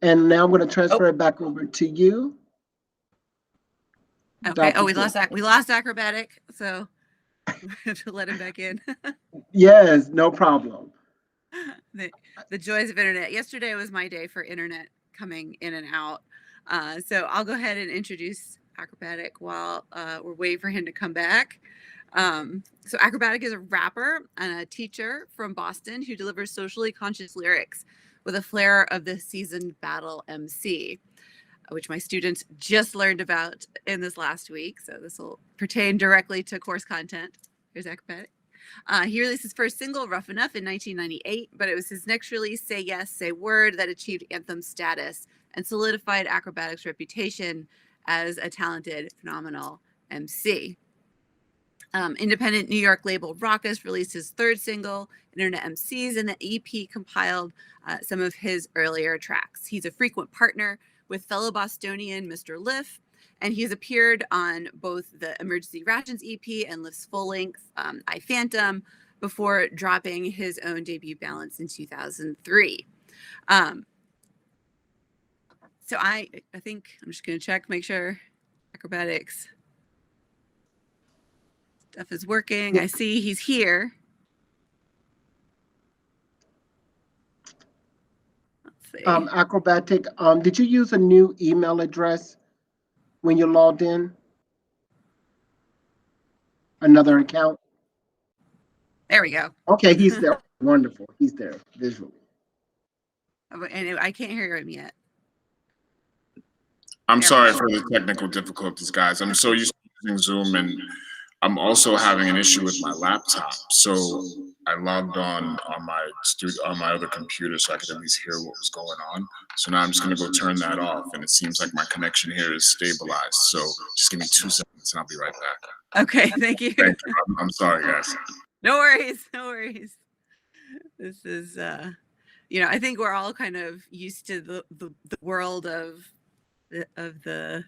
And now I'm going to Oh, transfer it back over to you, Okay. Oh, Dr. King. we lost Acrobatic, so we have to let him back in. Yes, no problem. the, the joys of internet. Yesterday was my day for internet coming in and out. So I'll go ahead and introduce Acrobatic while we're waiting for him to come back. So Acrobatic is a rapper and a teacher from Boston who delivers socially conscious lyrics with a flair of the seasoned battle MC, which my students just learned about in this last week. So this will pertain directly to course content. Here's Acrobatic. He released his first single, Rough Enough, in 1998, but it was his next release, Say Yes, Say Word, that achieved anthem status and solidified Acrobatic's reputation as a talented, phenomenal MC. Independent New York label Raucous released his third single, Internet MCs, and the EP compiled some of his earlier tracks. He's a frequent partner with fellow Bostonian Mr. Liff, and he's appeared on both the Emergency Rations EP and Liff's full-length I Phantom before dropping his own debut Balance in 2003. So I think I'm just going to check, make sure Acrobatics stuff is working. I see he's here. Let's see. Acrobatic, did you use a new email address when you logged in? Another account? There we go. Okay, he's there. Wonderful. He's there visually. And I can't hear him yet. I'm sorry for the technical difficulties, guys. I'm so used to using Zoom, and I'm also having an issue with my laptop. So I logged on my other computer so I could at least hear what was going on. So now I'm just going to go turn that off, and it seems like my connection here is stabilized. So just give me 2 seconds, and I'll be right back. Okay, thank you. Thank you. I'm sorry, guys. No worries, no worries. This is, I think we're all kind of used to the world of the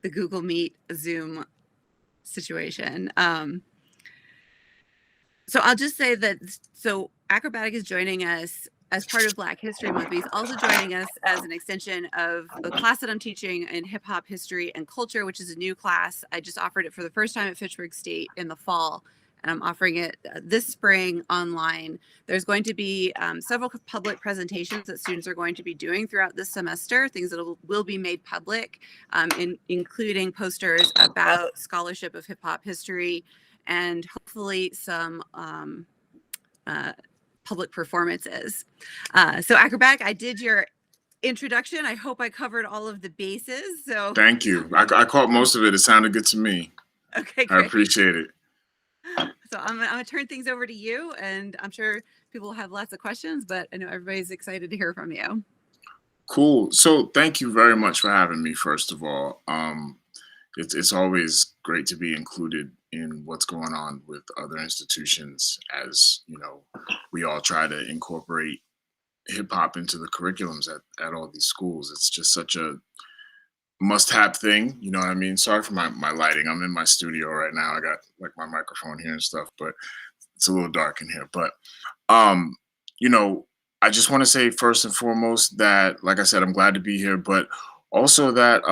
Google Meet Zoom situation. So I'll just say that, so Acrobatic is joining us as part of Black History Month, but he's also joining us as an extension of the class that I'm teaching in hip hop history and culture, which is a new class. I just offered it for the first time at Fitchburg State in the fall, and I'm offering it this spring online. There's going to be several public presentations that students are going to be doing throughout this semester, things that will be made public, including posters about scholarship of hip hop history, and hopefully some public performances. So Acrobatic, I did your introduction. I hope I covered all of the bases. So thank you. I caught most of it. It sounded good to me. Okay, great. I appreciate it. So I'm going to turn things over to you, and I'm sure people will have lots of questions, but I know everybody's excited to hear from you. Cool. So thank you very much for having me, first of all. It's always great to be included in what's going on with other institutions, as you know, we all try to incorporate hip hop into the curriculums at all these schools. It's just such a must-have thing, you know what I mean? Sorry for my lighting. I'm in my studio right now. I got like my microphone here and stuff, but it's a little dark in here. But I just want to say first and foremost that, like I said, I'm glad to be here, but also that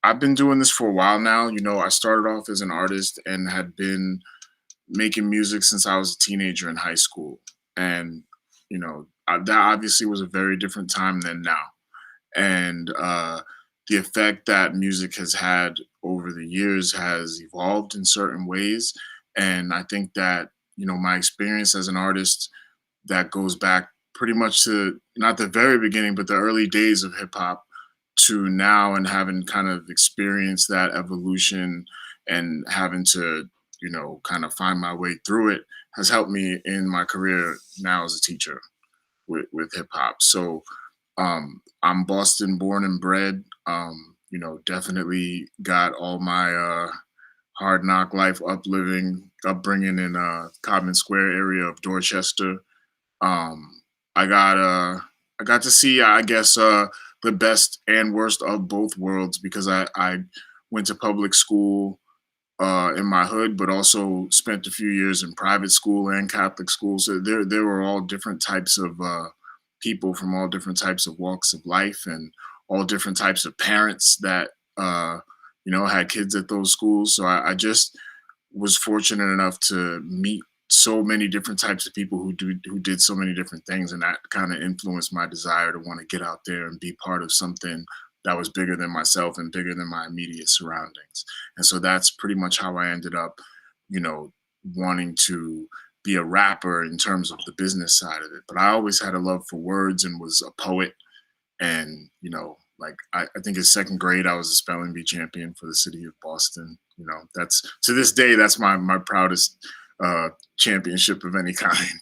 I've been doing this for a while now. You know, I started off as an artist and had been making music since I was a teenager in high school. And, that obviously was a very different time than now. And the effect that music has had over the years has evolved in certain ways. And I think that, my experience as an artist that goes back pretty much to not the very beginning, but the early days of hip hop to now, and having kind of experienced that evolution and having to, kind of find my way through it has helped me in my career now as a teacher with hip hop. So I'm Boston born and bred. Definitely got all my hard knock life upbringing in Cobden Square area of Dorchester. I got to see, I guess, the best and worst of both worlds, because I went to public school in my hood, but also spent a few years in private school and Catholic school. So there were all different types of people from all different types of walks of life and all different types of parents that had kids at those schools. So I just was fortunate enough to meet so many different types of people who did so many different things, and that kind of influenced my desire to want to get out there and be part of something that was bigger than myself and bigger than my immediate surroundings. And so that's pretty much how I ended up, wanting to be a rapper in terms of the business side of it. But I always had a love for words and was a poet. And, like I think in second grade, I was a spelling bee champion for the city of Boston. That's, to this day, that's my proudest championship of any kind.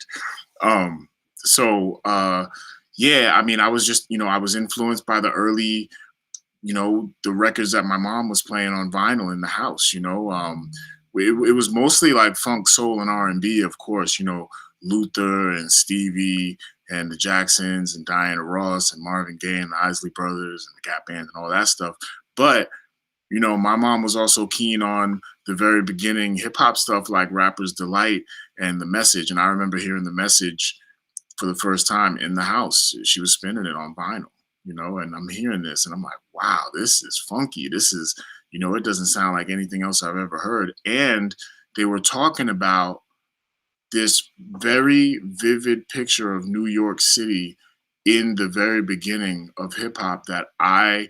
Yeah, I mean, I was just, I was influenced by the early, the records that my mom was playing on vinyl in the house. It was mostly like funk, soul, and R&B, of course. Luther and Stevie and the Jacksons and Diana Ross and Marvin Gaye and the Isley Brothers and the Gap Band and all that stuff. But my mom was also keen on the very beginning hip hop stuff like Rapper's Delight and The Message. And I remember hearing The Message for the first time in the house. She was spinning it on vinyl, and I'm hearing this and I'm like, wow, this is funky. This is, it doesn't sound like anything else I've ever heard. And they were talking about this very vivid picture of New York City in the very beginning of hip hop that I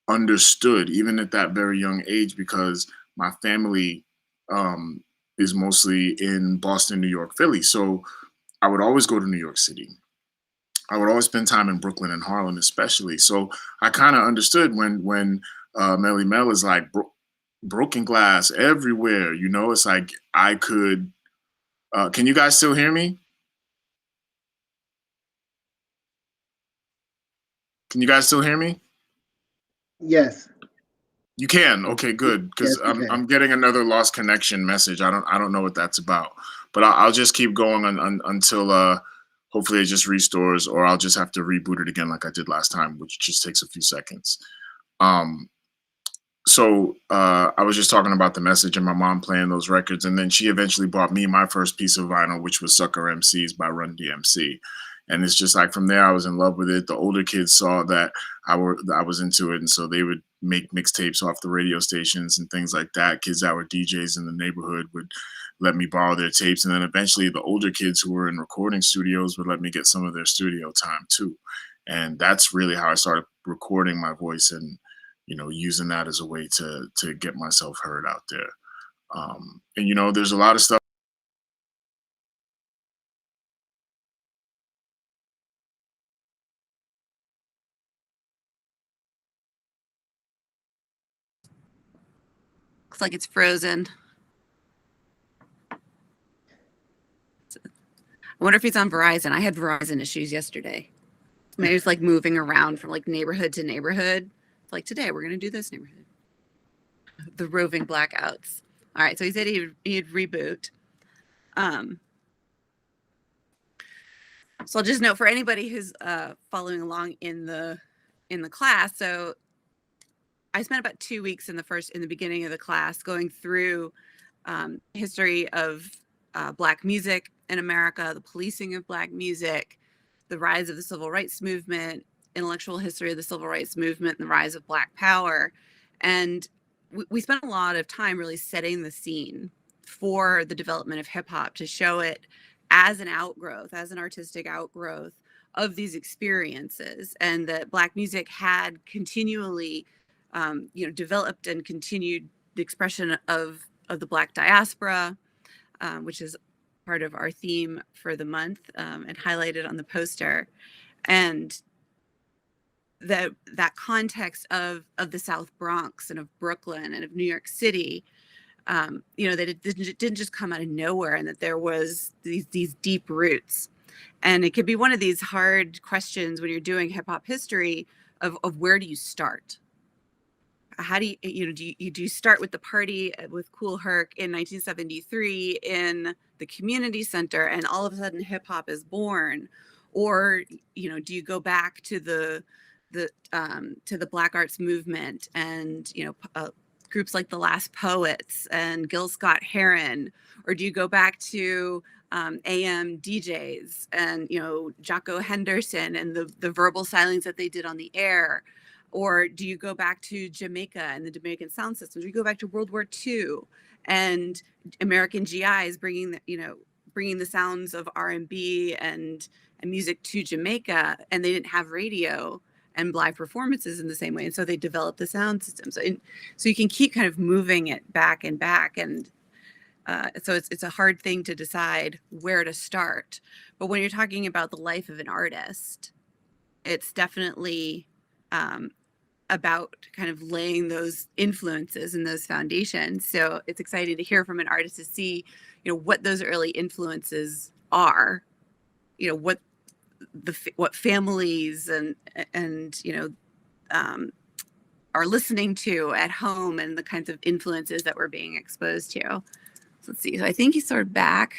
understood even at that very young age, because my family is mostly in Boston, New York, Philly. So I would always go to New York City. I would always spend time in Brooklyn and Harlem, especially. So I kind of understood when Melly Mel is like broken glass everywhere. It's like I could. Can you guys still hear me? Can you guys still hear me? Yes. You can. Okay, good. Because Yes, we can. I'm getting another lost connection message. I don't know what that's about, but I'll just keep going until hopefully it just restores, or I'll just have to reboot it again like I did last time, which just takes a few seconds. So I was just talking about The Message and my mom playing those records, and then she eventually bought me my first piece of vinyl, which was Sucker MCs by Run DMC. And it's just like from there, I was in love with it. The older kids saw that I was into it, and so they would make mixtapes off the radio stations and things like that. Kids that were DJs in the neighborhood would let me borrow their tapes, and then eventually the older kids who were in recording studios would let me get some of their studio time too. And that's really how I started recording my voice and using that as a way to get myself heard out there. And there's a lot of stuff. Looks like it's frozen. I wonder if he's on Verizon. I had Verizon issues yesterday. Maybe it's like moving around from like neighborhood to neighborhood. Like today, we're going to do this neighborhood. The roving blackouts. All right, so he said he'd reboot. So I'll just note for anybody who's following along in the class. So I spent about 2 weeks in the beginning of the class going through history of Black music in America, the policing of Black music, the rise of the civil rights movement, intellectual history of the civil rights movement, and the rise of Black power. And we spent a lot of time really setting the scene for the development of hip hop to show it as an outgrowth, as an artistic outgrowth of these experiences, and that Black music had continually developed and continued the expression of the Black diaspora, which is part of our theme for the month and highlighted on the poster. And that context of the South Bronx and of Brooklyn and of New York City, that it didn't just come out of nowhere, and that there was these deep roots. And it could be one of these hard questions when you're doing hip hop history of where do you start? How do you start with the party with Kool Herc in 1973 in the community center, and all of a sudden hip hop is born? Or, do you go back to the Black arts movement and, groups like the Last Poets and Gil Scott-Heron? Or do you go back to AM DJs and, Jocko Henderson and the verbal stylings that they did on the air? Or do you go back to Jamaica and the Jamaican sound systems? Do you go back to World War II and American GIs bringing the sounds of R&B and music to Jamaica, and they didn't have radio and live performances in the same way, and so they developed the sound system. So you can keep kind of moving it back and back, and so it's a hard thing to decide where to start. But when you're talking about the life of an artist, it's definitely about kind of laying those influences and those foundations. So it's exciting to hear from an artist to see, what those early influences are, what families and are listening to at home, and the kinds of influences that we're being exposed to. So let's see. So I think he's sort of back.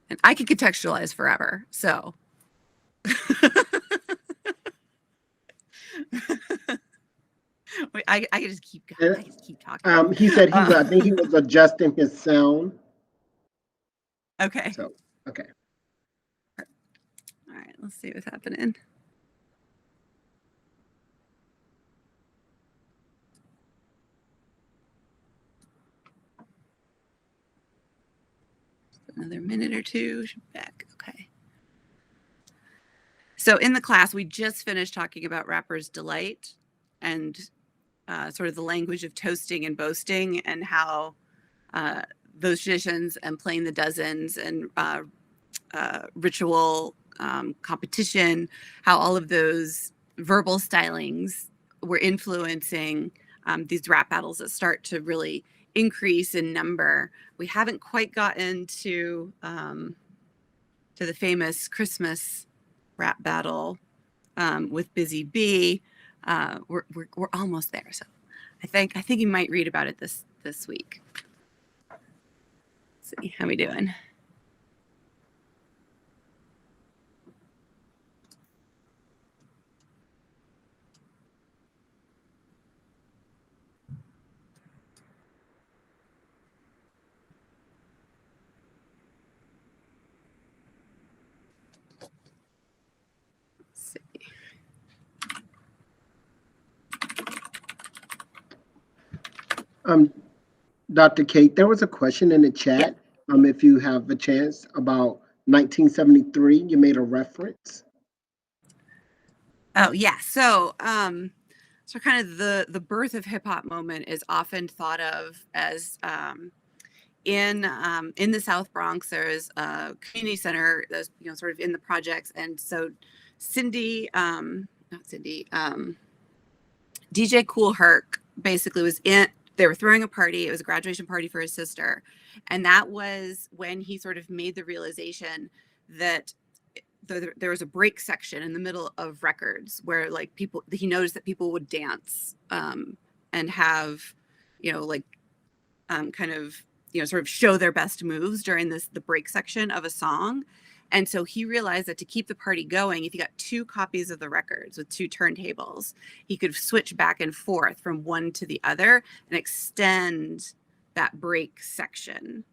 And I could contextualize forever. So wait, I can just keep going. I just keep talking. He said I think he was adjusting his sound. Okay. So, okay. All right, let's see what's happening. Another minute or two. Back. Okay. So in the class, we just finished talking about Rapper's Delight and sort of the language of toasting and boasting, and how those traditions and playing the dozens and ritual competition, how all of those verbal stylings were influencing these rap battles that start to really increase in number. We haven't quite gotten to the famous Christmas rap battle with Busy Bee. We're almost there, so I think you might read about it this week. Let's see how we doing. Dr. Kate, there was a question in the chat. If you have a chance, about 1973, you made a reference. Oh yeah, so kind of the birth of hip hop moment is often thought of as in the South Bronx. There's a community center that's sort of in the projects, and so DJ Kool Herc basically was in. They were throwing a party. It was a graduation party for his sister. And that was when he sort of made the realization that there was a break section in the middle of records where he noticed that people would dance and have, kind of, sort of show their best moves during the break section of a song. And so he realized that to keep the party going, if you got two copies of the records with two turntables, he could switch back and forth from one to the other and extend that break section.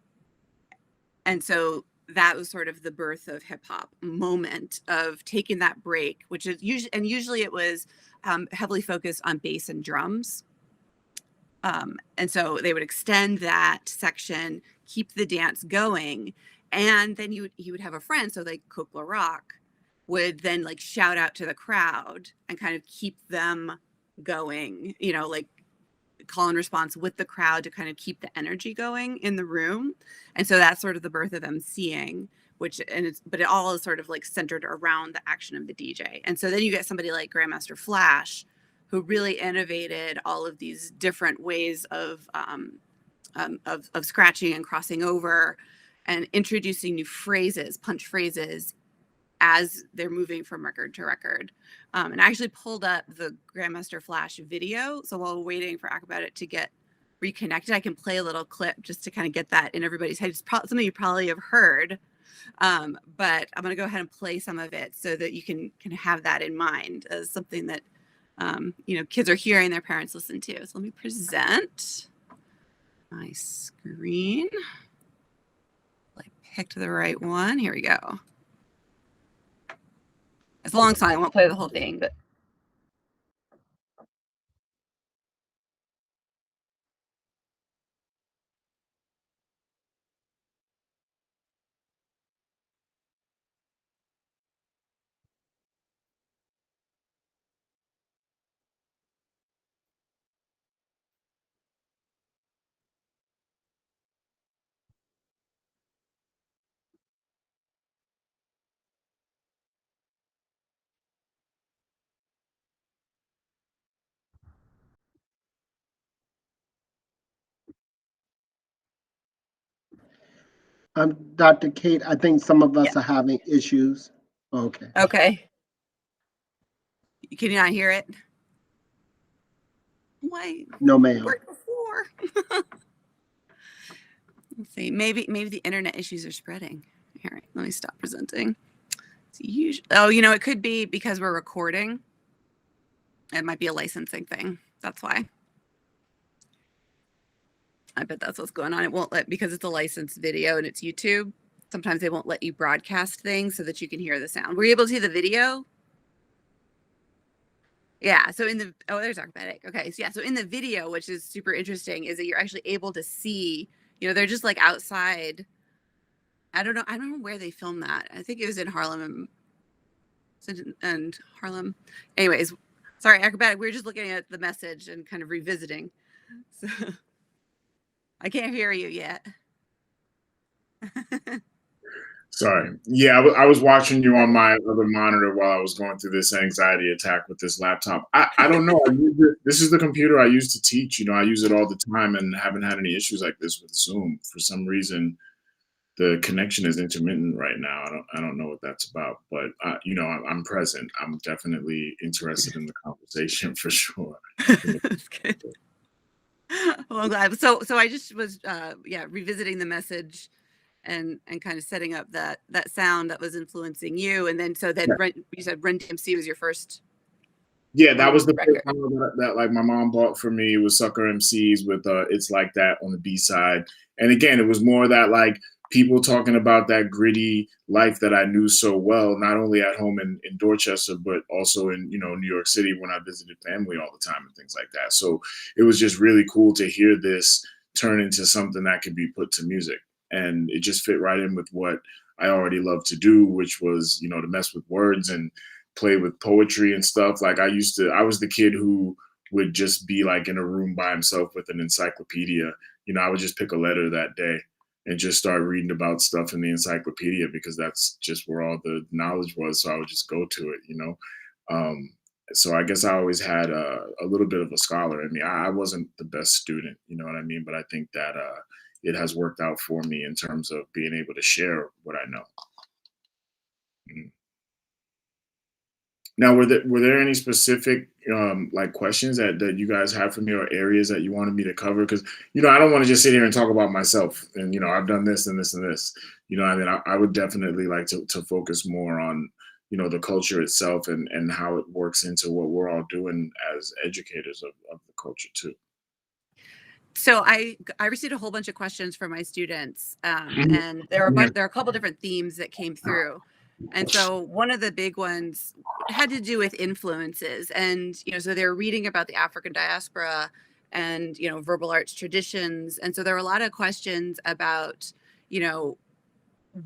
And so that was sort of the birth of hip hop moment of taking that break, which is usually it was heavily focused on bass and drums. And so they would extend that section, keep the dance going. And then he would have a friend, so like Coke La Rock would then shout out to the crowd and kind of keep them going, call and response with the crowd to kind of keep the energy going in the room. And so that's sort of the birth of emceeing, but it all is sort of centered around the action of the DJ. And so then you get somebody like Grandmaster Flash, who really innovated all of these different ways of scratching and crossing over and introducing new phrases, punch phrases, as they're moving from record to record. And I actually pulled up the Grandmaster Flash video. So while we're waiting for Akrobatik to get reconnected, I can play a little clip just to kind of get that in everybody's head. It's something you probably have heard, but I'm going to go ahead and play some of it so that you can have that in mind as something that, kids are hearing their parents listen to. So let me present. my screen. I picked the right one. Here we go. It's a long song. I won't play the whole thing, but Dr. Kate, I think some of yeah. us are having issues. Okay. Okay. Can you not hear it? Why? No, ma'am. Worked before. Let's see. Maybe the internet issues are spreading. All right. Let me stop presenting. Oh, it could be because we're recording. It might be a licensing thing. That's why. I bet that's what's going on. It won't because it's a licensed video and it's YouTube. Sometimes they won't let you broadcast things so that you can hear the sound. Were you able to see the video? Yeah. So there's Akrobatik. Okay. So yeah. So in the video, which is super interesting, is that you're actually able to see, they're just like outside. I don't know where they filmed that. I think it was in Harlem and Harlem. Anyways, sorry, Akrobatik. We were just looking at the message and kind of revisiting. So I can't hear you yet. Sorry. Yeah, I was watching you on my other monitor while I was going through this anxiety attack with this laptop. I don't know. This is the computer I use to teach. I use it all the time and haven't had any issues like this with Zoom. For some reason, the connection is intermittent right now. I don't know what that's about, but I'm present. I'm definitely interested in the conversation for sure. That's good. Well, I'm glad. So I just was revisiting the message and kind of setting up that sound that was influencing you, and then you said Run DMC was your first. Yeah, that was the record. first song that like my mom bought for me. It was Sucker MCs with "It's Like That" on the B side, and again, it was more that like people talking about that gritty life that I knew so well, not only at home in Dorchester, but also in New York City when I visited family all the time and things like that. So it was just really cool to hear this turn into something that could be put to music, and it just fit right in with what I already loved to do, which was to mess with words and play with poetry and stuff. Like I was the kid who would just be like in a room by himself with an encyclopedia. I would just pick a letter that day and just start reading about stuff in the encyclopedia because that's just where all the knowledge was. So I would just go to it. So I guess I always had a little bit of a scholar in me. I wasn't the best student, you know what I mean? But I think that it has worked out for me in terms of being able to share what I know. Mm. Now, were there any specific like questions that you guys had for me or areas that you wanted me to cover? Because I don't want to just sit here and talk about myself and I've done this and this and this. I mean, I would definitely like to focus more on the culture itself and how it works into what we're all doing as educators of the culture too. So I received a whole bunch of questions from my students, and there are a couple different themes that came through. And so one of the big ones had to do with influences. And, so they were reading about the African diaspora and, verbal arts traditions. And so there were a lot of questions about,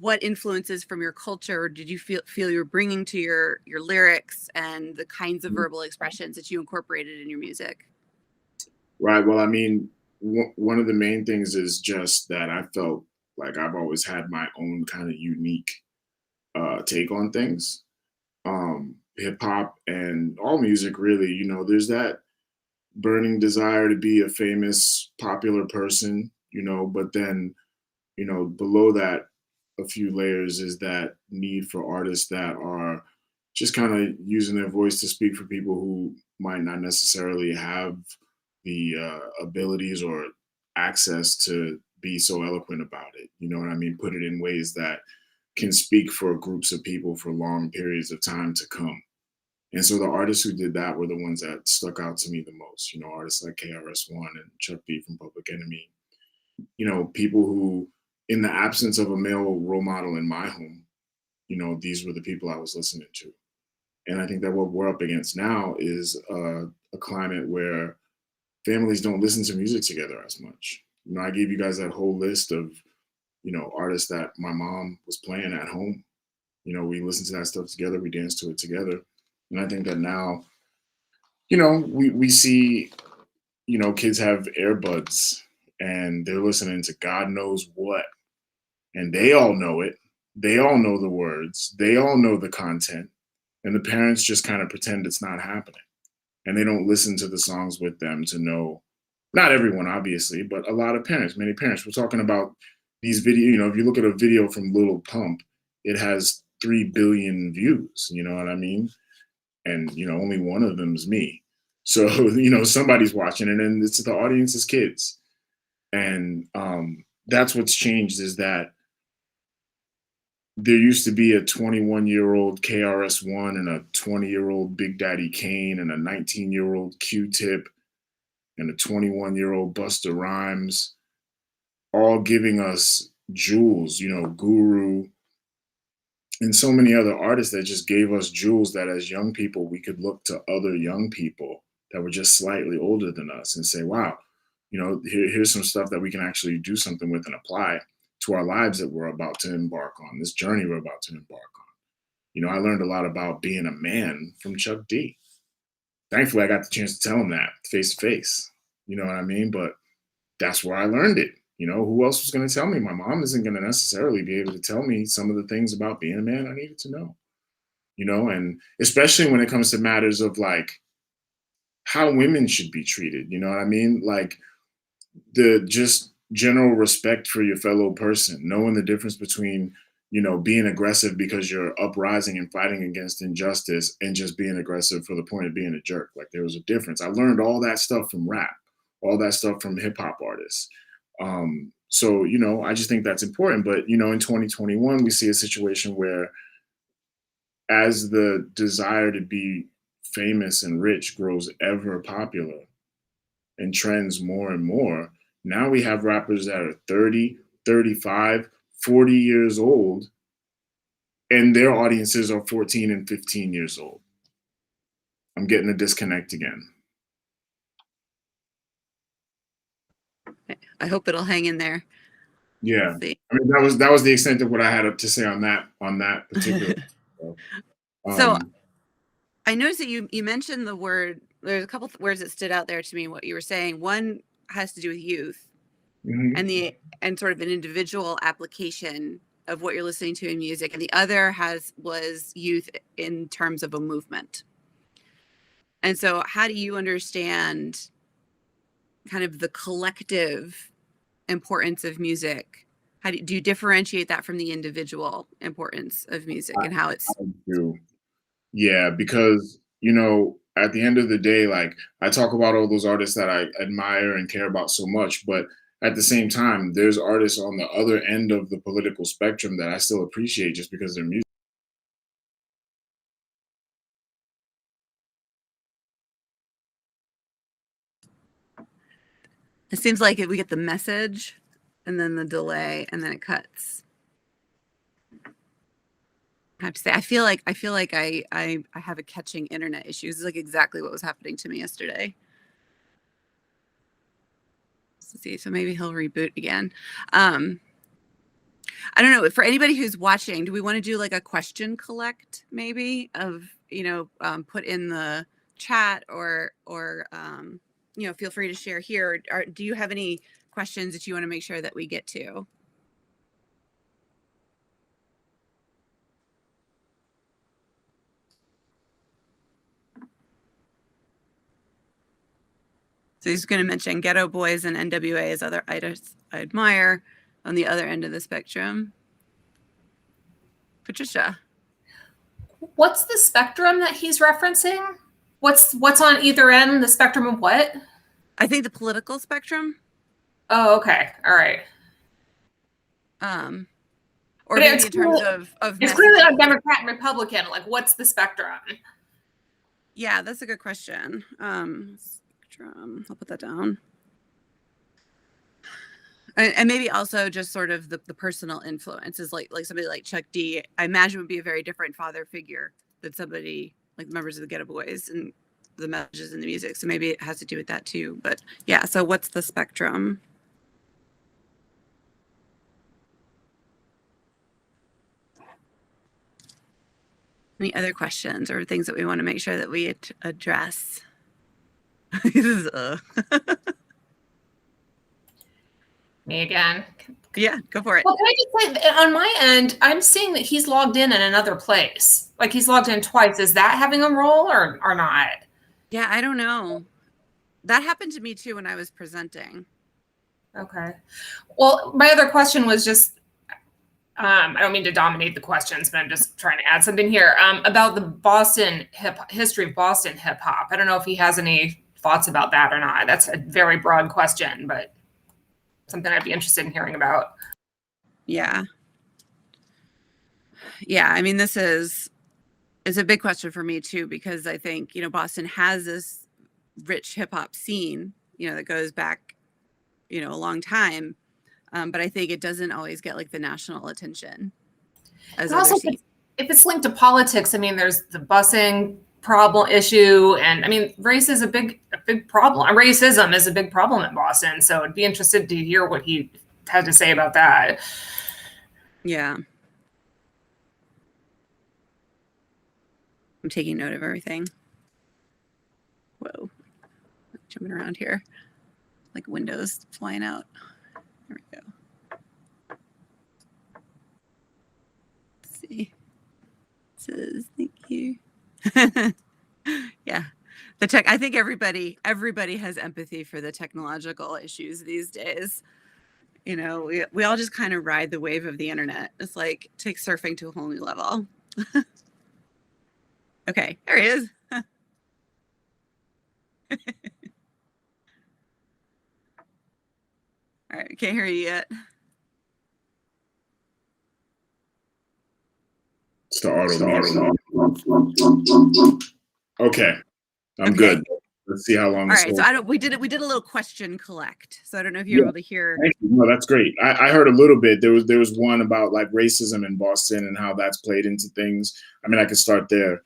what influences from your culture did you feel you were bringing to your lyrics and the kinds of verbal expressions that you incorporated in your music? Right. Well, I mean, one of the main things is just that I felt like I've always had my own kind of unique take on things. Hip hop and all music, really, there's that burning desire to be a famous, popular person, but then, below that, a few layers is that need for artists that are just kind of using their voice to speak for people who might not necessarily have the abilities or access to be so eloquent about it. You know what I mean? Put it in ways that can speak for groups of people for long periods of time to come. And so the artists who did that were the ones that stuck out to me the most. Artists like KRS-One and Chuck D from Public Enemy, people who, in the absence of a male role model in my home, these were the people I was listening to. And I think that what we're up against now is a climate where families don't listen to music together as much. I gave you guys that whole list of, artists that my mom was playing at home. We listened to that stuff together, we danced to it together. And I think that now, we see, kids have earbuds and they're listening to God knows what. And they all know it. They all know the words. They all know the content. And the parents just kind of pretend it's not happening. And they don't listen to the songs with them to know, not everyone, obviously, but a lot of parents, many parents. We're talking about these videos, if you look at a video from Little Pump, it has 3 billion views, you know what I mean? And, only one of them is me. So, somebody's watching it, and it's the audience is kids. And that's what's changed, is that there used to be a 21-year-old KRS-One and a 20-year-old Big Daddy Kane and a 19-year-old Q-Tip and a 21-year-old Busta Rhymes, all giving us jewels, Guru, and so many other artists that just gave us jewels that as young people, we could look to other young people that were just slightly older than us and say, wow, here's some stuff that we can actually do something with and apply to our lives that we're about to embark on, this journey we're about to embark on. I learned a lot about being a man from Chuck D. Thankfully, I got the chance to tell him that face to face. You know what I mean? But that's where I learned it. Who else was going to tell me? My mom isn't going to necessarily be able to tell me some of the things about being a man I needed to know. And especially when it comes to matters of like how women should be treated. You know what I mean? Like the just general respect for your fellow person, knowing the difference between, being aggressive because you're uprising and fighting against injustice and just being aggressive for the point of being a jerk. Like there was a difference. I learned all that stuff from rap, all that stuff from hip hop artists. So, I just think that's important. But, in 2021, we see a situation where as the desire to be famous and rich grows ever popular and trends more and more, now we have rappers that are 30, 35, 40 years old, and their audiences are 14 and 15 years old. I'm getting a disconnect again. I hope it'll hang in there. Yeah, I mean that was the extent of what I had to say on that particular. So I noticed that you mentioned the word. There's a couple words that stood out there to me. What you were saying. One has to do with youth, mm-hmm. and sort of an individual application of what you're listening to in music, and the other was youth in terms of a movement. And so, how do you understand kind of the collective importance of music? How do you differentiate that from the individual importance of music and how it's? I do. Yeah, because at the end of the day, like I talk about all those artists that I admire and care about so much, but at the same time, there's artists on the other end of the political spectrum that I still appreciate just because their music. It seems like we get the message and then the delay and then it cuts. I have to say, I feel like I have a catching internet issue. This is like exactly what was happening to me yesterday. Let's see, so maybe he'll reboot again. I don't know. For anybody who's watching, do we want to do like a question collect maybe of, put in the chat or feel free to share here. Or do you have any questions that you want to make sure that we get to? So he's going to mention Ghetto Boys and NWA as other artists I admire on the other end of the spectrum. Patricia. What's the spectrum that he's referencing? What's on either end? The spectrum of what? I think the political spectrum. Oh, okay. All right. Or but maybe in terms of it's clearly on Democrat and Republican. Like, what's the spectrum? Yeah, that's a good question. Spectrum. I'll put that down. And maybe also just sort of the personal influences, like somebody like Chuck D, I imagine would be a very different father figure than somebody like members of the Get Boys and the messages in the music. So maybe it has to do with that too. But yeah, so what's the spectrum? Any other questions or things that we want to make sure that we address? Me again. Yeah, go for it. Well, can I just say, on my end, I'm seeing that he's logged in another place. Like he's logged in twice. Is that having a role or not? Yeah, I don't know. That happened to me too when I was presenting. Okay. Well, my other question was just, I don't mean to dominate the questions, but I'm just trying to add something here about the history of Boston hip hop. I don't know if he has any thoughts about that or not. That's a very broad question, but something I'd be interested in hearing about. Yeah. Yeah, I mean, this is a big question for me too, because I think, Boston has this rich hip hop scene, that goes back, a long time. But I think it doesn't always get like the national attention as other scenes. If it's linked to politics, I mean, there's the busing problem issue, and I mean, race is a big problem. Racism is a big problem in Boston, so I'd be interested to hear what he had to say about that. Yeah. I'm taking note of everything. Whoa. Jumping around here. Like windows flying out. There we go. Let's see. It says, thank you. Yeah. I think everybody has empathy for the technological issues these days. We all just kind of ride the wave of the internet. It's like take surfing to a whole new level. Okay, there he is. All right, can't hear you yet. It's the auto. Okay, I'm good. Let's see how long. All right, so we did a little question collect. So I don't know if you're able to hear. Thank you. No, that's great. I heard a little bit. There was one about like racism in Boston and how that's played into things. I mean, I could start there.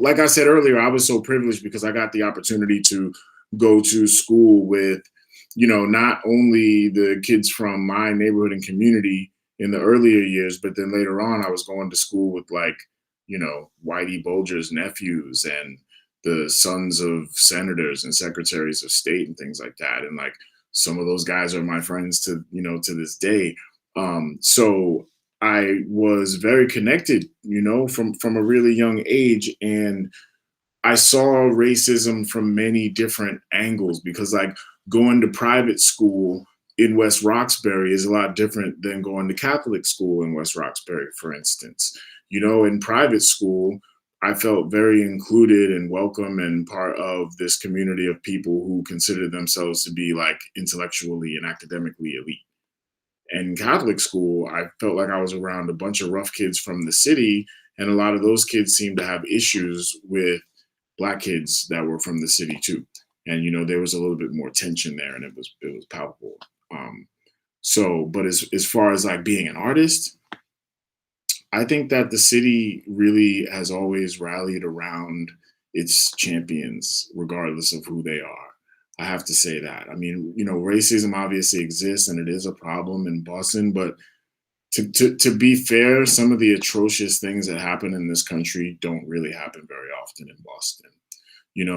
Like I said earlier, I was so privileged because I got the opportunity to go to school with, not only the kids from my neighborhood and community in the earlier years, but then later on, I was going to school with like, Whitey Bulger's nephews and the sons of senators and secretaries of state and things like that. And like some of those guys are my friends to this day. So I was very connected, from a really young age. And I saw racism from many different angles because like going to private school in West Roxbury is a lot different than going to Catholic school in West Roxbury, for instance. In private school, I felt very included and welcome and part of this community of people who consider themselves to be like intellectually and academically elite. And in Catholic school, I felt like I was around a bunch of rough kids from the city, and a lot of those kids seemed to have issues with Black kids that were from the city too. And there was a little bit more tension there, and it was palpable. But as far as like being an artist, I think that the city really has always rallied around its champions, regardless of who they are. I have to say that. I mean, racism obviously exists and it is a problem in Boston, but to be fair, some of the atrocious things that happen in this country don't really happen very often in Boston.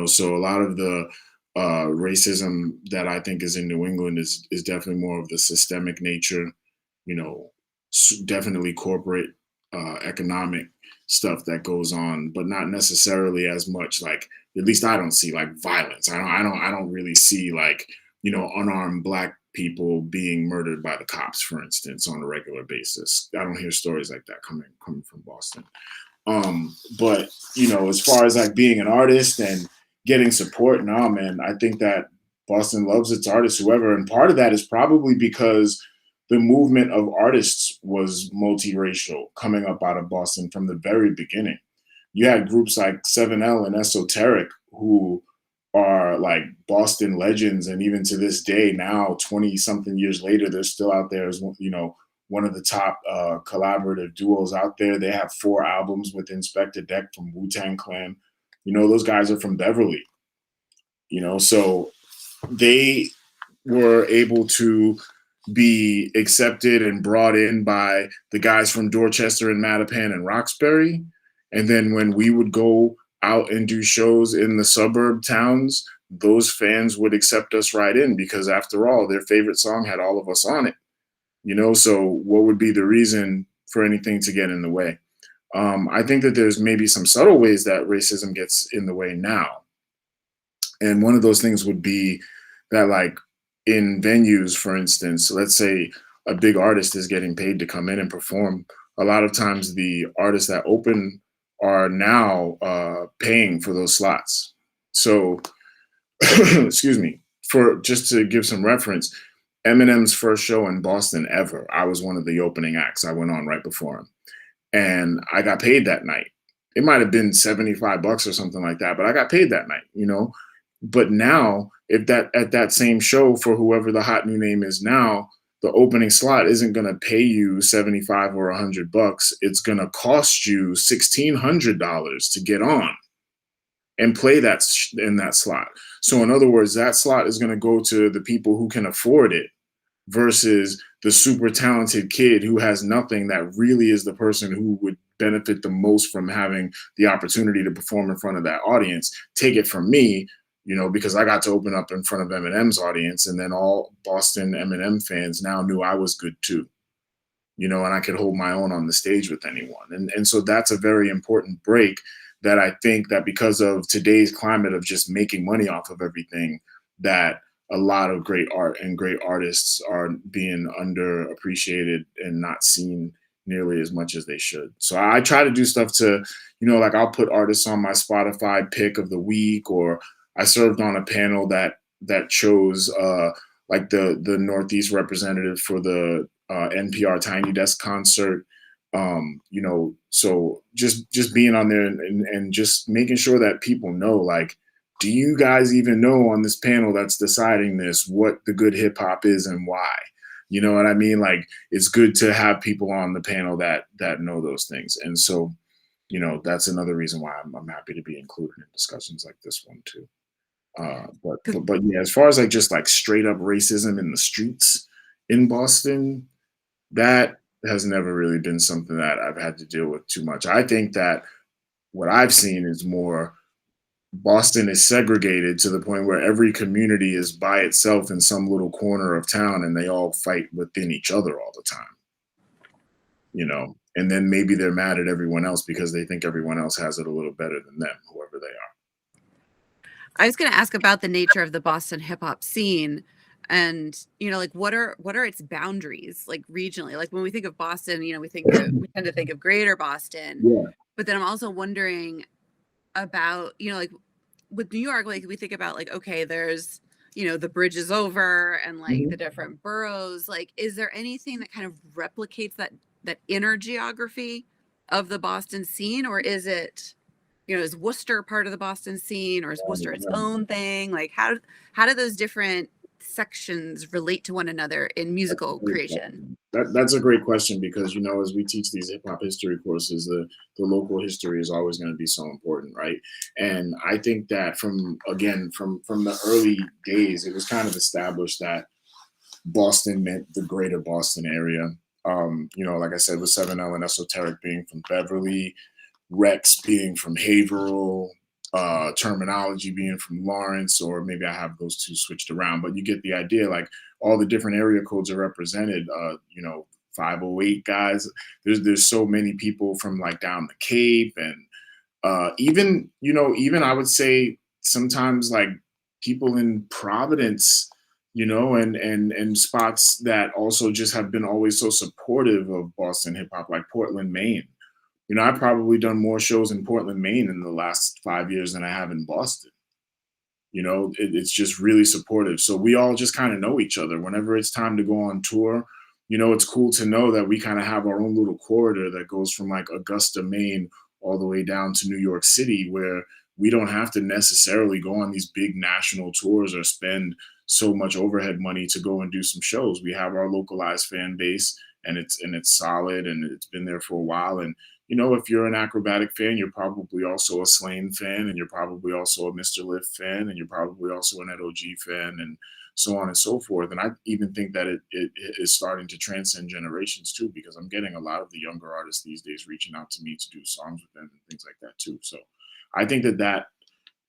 So a lot of the racism that I think is in New England is definitely more of the systemic nature, definitely corporate economic stuff that goes on, but not necessarily as much like, at least I don't see like violence. I don't really see like, unarmed Black people being murdered by the cops, for instance, on a regular basis. I don't hear stories like that coming from Boston. But as far as like being an artist and getting support, nah, man, I think that Boston loves its artists, whoever, and part of that is probably because the movement of artists was multiracial coming up out of Boston from the very beginning. You had groups like 7L and Esoteric who are like Boston legends, and even to this day, now 20 something years later, they're still out there as one of the top collaborative duos out there. They have 4 albums with Inspector Deck from Wu-Tang Clan. Those guys are from Beverly. So they were able to be accepted and brought in by the guys from Dorchester and Mattapan and Roxbury. And then when we would go out and do shows in the suburb towns, those fans would accept us right in, because after all, their favorite song had all of us on it. So what would be the reason for anything to get in the way? I think that there's maybe some subtle ways that racism gets in the way now. And one of those things would be that, like, in venues, for instance, let's say a big artist is getting paid to come in and perform. A lot of times the artists that open are now paying for those slots. So, excuse me, for just to give some reference, Eminem's first show in Boston ever, I was one of the opening acts. I went on right before him, and I got paid that night. It might have been $75 or something like that, but I got paid that night, But now, if that at that same show, for whoever the hot new name is now, the opening slot isn't going to pay you $75 or $100. It's going to cost you $1,600 to get on and play that in that slot. So in other words, that slot is going to go to the people who can afford it, versus the super talented kid who has nothing, that really is the person who would benefit the most from having the opportunity to perform in front of that audience. Take it from me, because I got to open up in front of Eminem's audience, and then all Boston Eminem fans now knew I was good too, and I could hold my own on the stage with anyone. And so that's a very important break that I think that, because of today's climate of just making money off of everything, that a lot of great art and great artists are being underappreciated and not seen nearly as much as they should. So I try to do stuff to, like, I'll put artists on my Spotify pick of the week, or I served on a panel that chose like the Northeast representative for the NPR Tiny Desk concert. So just being on there and just making sure that people know, like, do you guys even know on this panel that's deciding this what the good hip hop is and why? You know what I mean? Like, it's good to have people on the panel that know those things. And so, that's another reason why I'm happy to be included in discussions like this one too. But yeah, as far as like just like straight up racism in the streets in Boston, that has never really been something that I've had to deal with too much. I think that what I've seen is more Boston is segregated to the point where every community is by itself in some little corner of town, and they all fight within each other all the time. And then maybe they're mad at everyone else because they think everyone else has it a little better than them, whoever they are. I was going to ask about the nature of the Boston hip hop scene, and like what are its boundaries, like regionally? Like when we think of Boston, we tend to think of Greater Boston. Yeah. But then I'm also wondering about like with New York, like we think about like, okay, there's the bridge is over and like the different boroughs. Like, is there anything that kind of replicates that inner geography of the Boston scene, or is it is Worcester part of the Boston scene, or is Worcester its own thing? Like, how do those different sections relate to one another in musical creation? That's a great question, because as we teach these hip hop history courses, the local history is always going to be so important, right? And I think that from the early days, it was kind of established that Boston meant the greater Boston area. Like I said, with 7L and Esoteric being from Beverly, Rex being from Haverhill, Terminology being from Lawrence, or maybe I have those two switched around, but you get the idea. Like, all the different area codes are represented. 508 guys. There's so many people from like down the Cape, and even I would say sometimes like people in Providence, and spots that also just have been always so supportive of Boston hip hop, like Portland, Maine. I've probably done more shows in Portland, Maine in the last 5 years than I have in Boston. It's just really supportive. So we all just kind of know each other. Whenever it's time to go on tour, it's cool to know that we kind of have our own little corridor that goes from like Augusta, Maine, all the way down to New York City, where we don't have to necessarily go on these big national tours or spend so much overhead money to go and do some shows. We have our localized fan base, and it's solid, and it's been there for a while. And if you're an Akrobatik fan, you're probably also a Slane fan, and you're probably also a Mr. Lift fan, and you're probably also an NOG fan, and so on and so forth. And I even think that it is starting to transcend generations too, because I'm getting a lot of the younger artists these days reaching out to me to do songs with them and things like that too. So I think that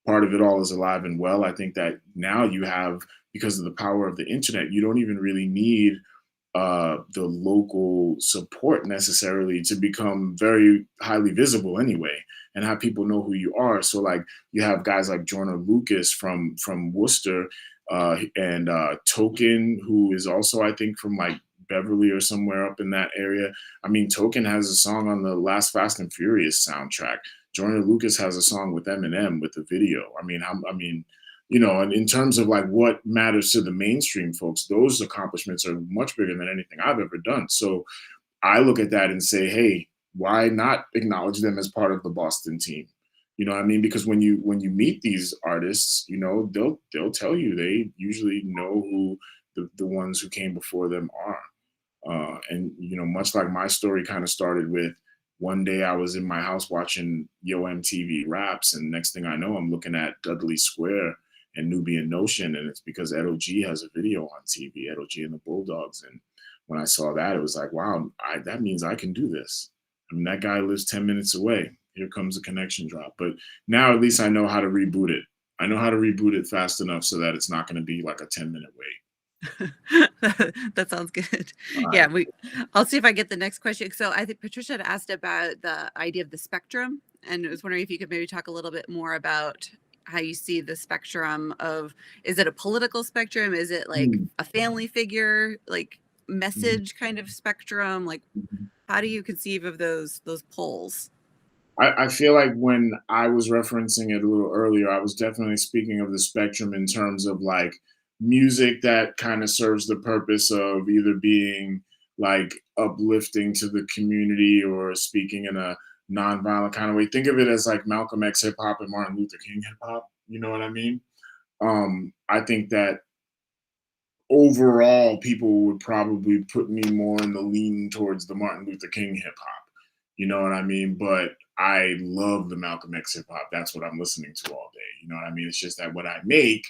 part of it all is alive and well. I think that now you have, because of the power of the internet, you don't even really need the local support necessarily to become very highly visible anyway, and have people know who you are. So like you have guys like Jorna Lucas from Worcester, and Token, who is also, I think, from like Beverly or somewhere up in that area. I mean, Token has a song on the last Fast and Furious soundtrack. Jorna Lucas has a song with Eminem with the video. I mean, and in terms of like what matters to the mainstream folks, those accomplishments are much bigger than anything I've ever done. So I look at that and say, hey, why not acknowledge them as part of the Boston team? You know what I mean? Because when you meet these artists, they'll tell you they usually know who the ones who came before them are. And much like my story kind of started with, one day I was in my house watching Yo MTV Raps, and next thing I know, I'm looking at Dudley Square and Nubian Notion, and it's because Edo G has a video on TV, Edo G and the Bulldogs. And when I saw that, it was like, wow, that means I can do this. I mean, that guy lives 10 minutes away. Here comes a connection drop. But now at least I know how to reboot it. I know how to reboot it fast enough so that it's not going to be like a 10-minute wait. That sounds good. Yeah, I'll see if I get the next question. So I think Patricia had asked about the idea of the spectrum, and I was wondering if you could maybe talk a little bit more about how you see the spectrum of, is it a political spectrum? Is it like a family figure, like message kind of spectrum? Like, how do you conceive of those poles? I feel like when I was referencing it a little earlier, I was definitely speaking of the spectrum in terms of like music that kind of serves the purpose of either being like uplifting to the community or speaking in a nonviolent kind of way. Think of it as like Malcolm X hip hop and Martin Luther King hip hop. You know what I mean? I think that overall people would probably put me more in the lean towards the Martin Luther King hip hop. You know what I mean? But I love the Malcolm X hip hop. That's what I'm listening to all day. You know what I mean? It's just that what I make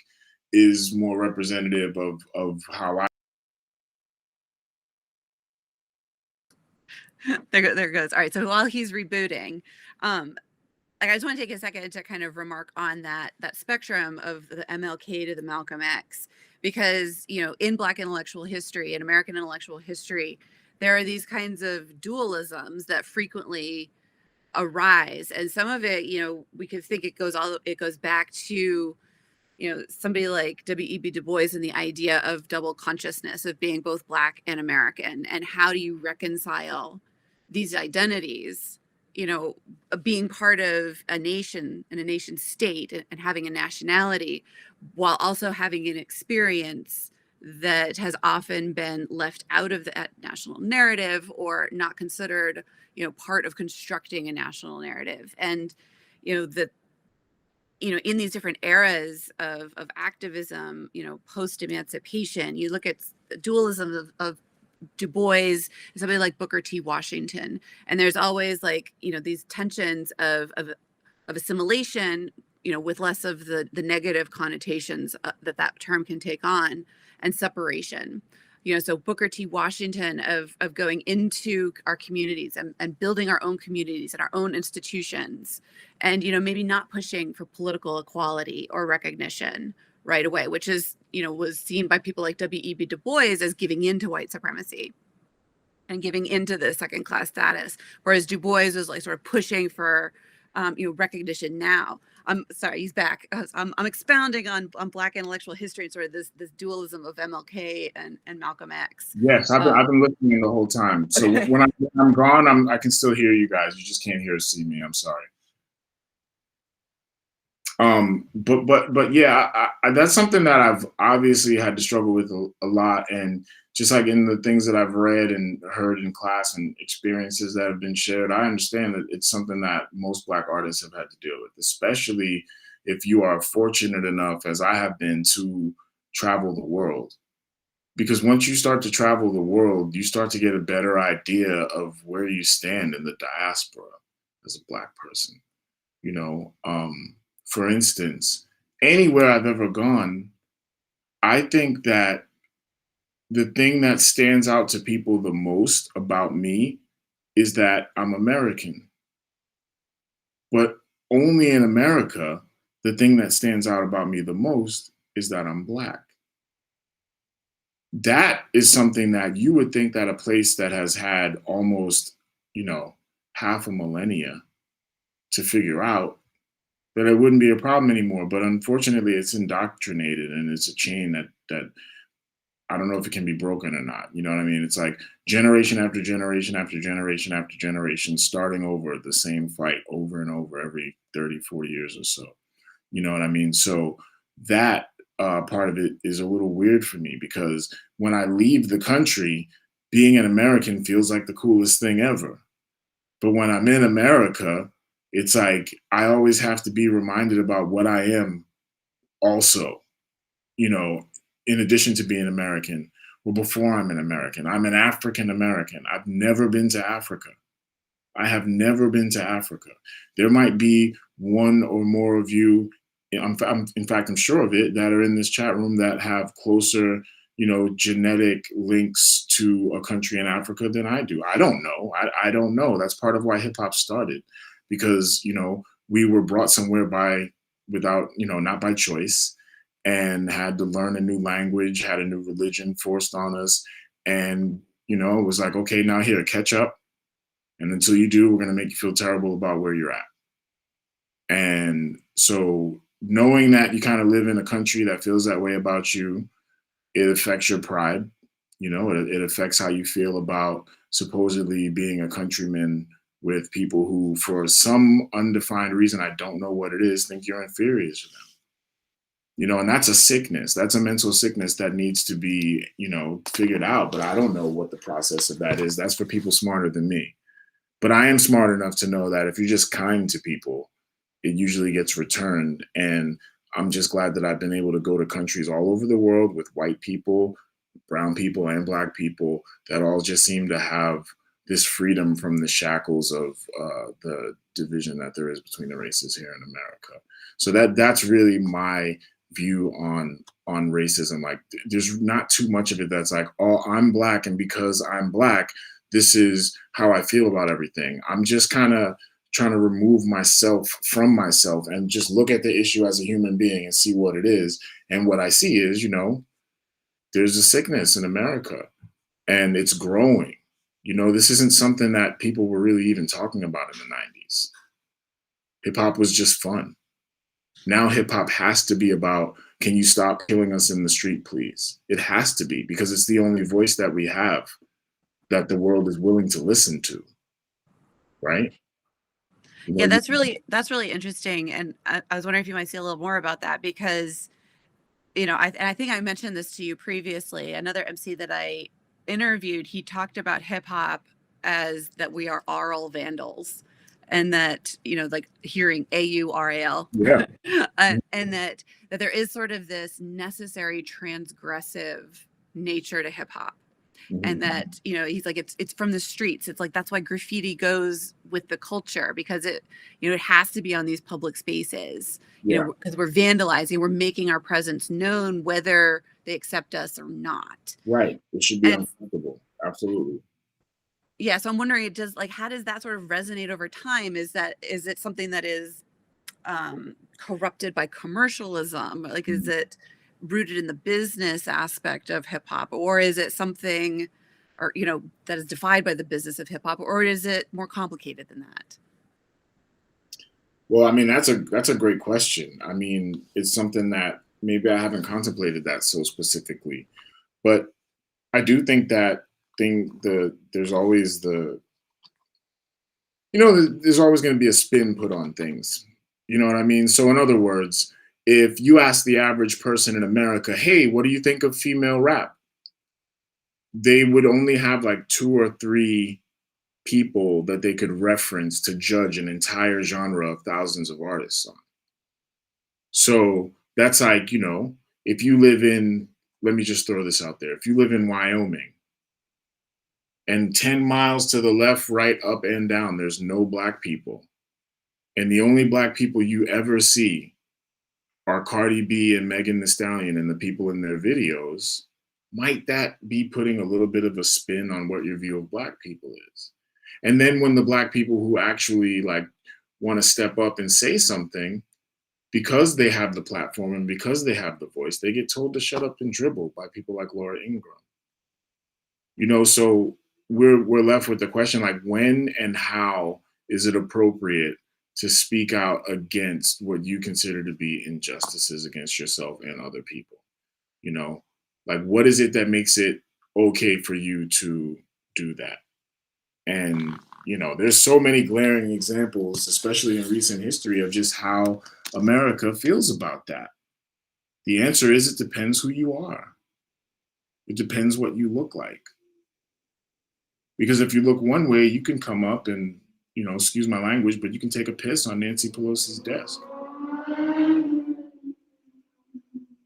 is more representative of how I. There goes. All right. So while he's rebooting, I just want to take a second to kind of remark on that spectrum of the MLK to the Malcolm X, because in Black intellectual history and American intellectual history, there are these kinds of dualisms that frequently arise, and some of it, we could think it goes back to somebody like W.E.B. Du Bois and the idea of double consciousness of being both Black and American, and how do you reconcile these identities, being part of a nation and a nation state and having a nationality, while also having an experience that has often been left out of the national narrative or not considered, part of constructing a national narrative. And, in these different eras of activism, post-emancipation, you look at the dualism of Du Bois, somebody like Booker T. Washington, and there's always these tensions of assimilation, with less of the negative connotations that term can take on, and separation. So Booker T. Washington of going into our communities and building our own communities and our own institutions, and maybe not pushing for political equality or recognition right away, which is was seen by people like W.E.B. Du Bois as giving into white supremacy and giving into the second class status, whereas Du Bois was like sort of pushing for recognition now. I'm sorry, he's back. I'm expounding on Black intellectual history and sort of this dualism of MLK and Malcolm X. Yes, I've been listening the whole time. So okay. when I'm gone, I can still hear you guys. You just can't hear or see me. I'm sorry. But yeah, that's something that I've obviously had to struggle with a lot, and just like in the things that I've read and heard in class and experiences that have been shared, I understand that it's something that most Black artists have had to deal with, especially if you are fortunate enough, as I have been, to travel the world. Because once you start to travel the world, you start to get a better idea of where you stand in the diaspora as a Black person. You know, for instance, anywhere I've ever gone, I think that the thing that stands out to people the most about me is that I'm American. But only in America, the thing that stands out about me the most is that I'm Black. That is something that you would think that a place that has had almost, half a millennia to figure out, that it wouldn't be a problem anymore. But unfortunately, it's indoctrinated, and it's a chain that I don't know if it can be broken or not. You know what I mean? It's like generation after generation after generation after generation, starting over the same fight over and over every 30, 40 years or so. You know what I mean? So that part of it is a little weird for me, because when I leave the country, being an American feels like the coolest thing ever. But when I'm in America, it's like I always have to be reminded about what I am also, you know, in addition to being American. Well, before I'm an American, I'm an African American. I've never been to Africa. I have never been to Africa. There might be one or more of you, in fact, I'm sure of it, that are in this chat room that have closer, genetic links to a country in Africa than I do. I don't know. I don't know. That's part of why hip hop started, because, we were brought somewhere without, not by choice, and had to learn a new language, had a new religion forced on us. And, it was like, okay, now here, catch up. And until you do, we're going to make you feel terrible about where you're at. And so knowing that you kind of live in a country that feels that way about you, it affects your pride. It affects how you feel about supposedly being a countryman with people who, for some undefined reason, I don't know what it is, think you're inferior to them. And that's a sickness. That's a mental sickness that needs to be, figured out. But I don't know what the process of that is. That's for people smarter than me. But I am smart enough to know that if you're just kind to people, it usually gets returned. And I'm just glad that I've been able to go to countries all over the world with white people, brown people, and Black people that all just seem to have this freedom from the shackles of the division that there is between the races here in America. So that's really my view on racism. Like, there's not too much of it that's like, oh, I'm Black, and because I'm Black, this is how I feel about everything. I'm just kind of trying to remove myself from myself and just look at the issue as a human being and see what it is. And what I see is, there's a sickness in America, and it's growing. This isn't something that people were really even talking about in the 90s. Hip hop was just fun. Now hip hop has to be about, can you stop killing us in the street, please? It has to be, because it's the only voice that we have that the world is willing to listen to, right? Yeah, that's really interesting. And I was wondering if you might say a little more about that, because, I think I mentioned this to you previously. Another MC that I interviewed, he talked about hip hop as that we are aural vandals, and that, like hearing AURAL, Yeah. and that there is sort of this necessary transgressive nature to hip hop. And that, he's like, it's from the streets. It's like, that's why graffiti goes with the culture, because it has to be on these public spaces, because we're vandalizing, we're making our presence known, whether they accept us or not. Right. It should be uncomfortable. Absolutely. Yeah. So I'm wondering, how does that sort of resonate over time? Is it something that is corrupted by commercialism? Like, is it rooted in the business aspect of hip hop, or is it something, or that is defined by the business of hip hop, or is it more complicated than that? Well, I mean, that's a great question. I mean, it's something that maybe I haven't contemplated that so specifically, but I do think that there's always there's always going to be a spin put on things. You know what I mean? So in other words, if you ask the average person in America, hey, what do you think of female rap? They would only have like two or three people that they could reference to judge an entire genre of thousands of artists on. So that's like, if you live in, let me just throw this out there. If you live in Wyoming and 10 miles to the left, right, up, and down, there's no black people. And the only black people you ever see are Cardi B and Megan Thee Stallion and the people in their videos, might that be putting a little bit of a spin on what your view of black people is? And then when the black people who actually like want to step up and say something, because they have the platform and because they have the voice, they get told to shut up and dribble by people like Laura Ingraham. So we're left with the question, like, when and how is it appropriate to speak out against what you consider to be injustices against yourself and other people? Like, what is it that makes it okay for you to do that? And there's so many glaring examples, especially in recent history, of just how America feels about that. The answer is, it depends who you are. It depends what you look like. Because if you look one way, you can come up and, excuse my language, but you can take a piss on Nancy Pelosi's desk. And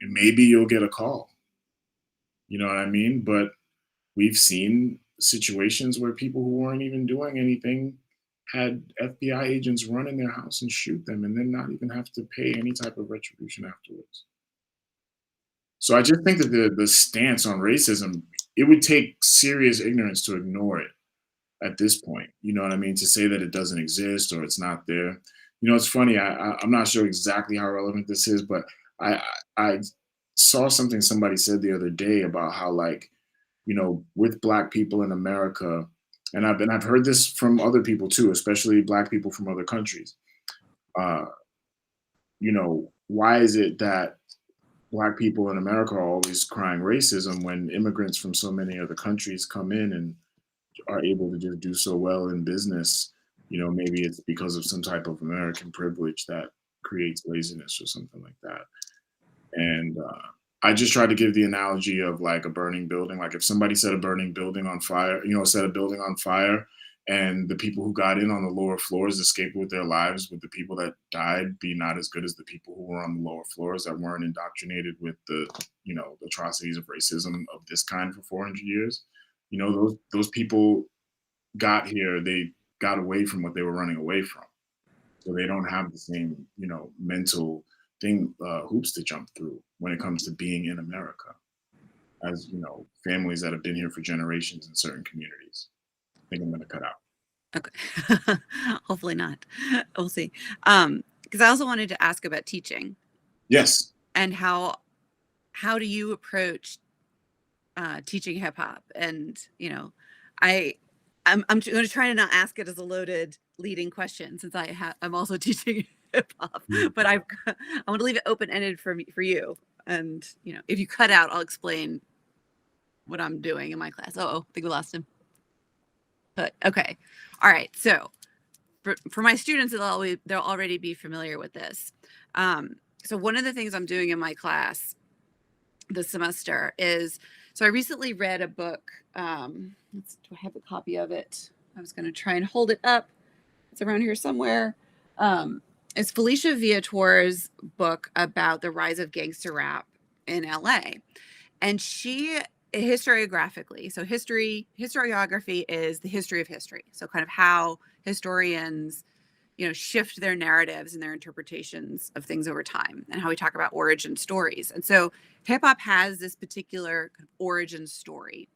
maybe you'll get a call. You know what I mean? But we've seen situations where people who weren't even doing anything had FBI agents run in their house and shoot them and then not even have to pay any type of retribution afterwards. So I just think that the stance on racism, it would take serious ignorance to ignore it at this point. You know what I mean? To say that it doesn't exist or it's not there. It's funny. I'm not sure exactly how relevant this is, but I saw something somebody said the other day about how, like, with black people in America, and I've heard this from other people too, especially black people from other countries. Why is it that black people in America are always crying racism when immigrants from so many other countries come in and are able to just do so well in business? Maybe it's because of some type of American privilege that creates laziness or something like that. And I just tried to give the analogy of like a burning building. Like, if somebody set a burning building on fire, set a building on fire, and the people who got in on the lower floors escaped with their lives, would the people that died be not as good as the people who were on the lower floors that weren't indoctrinated with the, the atrocities of racism of this kind for 400 years? Those people got here, they got away from what they were running away from. So they don't have the same, mental hoops to jump through when it comes to being in America, as families that have been here for generations in certain communities. I think I'm going to cut out. Okay. Hopefully not. We'll see. Because I also wanted to ask about teaching. Yes. And how do you approach teaching hip hop? And I'm going to try to not ask it as a loaded leading question, since I'm also teaching hip hop, but I want to leave it open ended for you. And if you cut out, I'll explain what I'm doing in my class. I think we lost him. But okay, all right. So for my students, they'll already be familiar with this. So one of the things I'm doing in my class this semester is, so I recently read a book. Do I have a copy of it? I was going to try and hold it up. It's around here somewhere. It's Felicia Viator's book about the rise of gangster rap in LA. And she, historiographically, so historiography is the history of history. So kind of how historians, shift their narratives and their interpretations of things over time, and how we talk about origin stories. And so hip hop has this particular kind of origin story.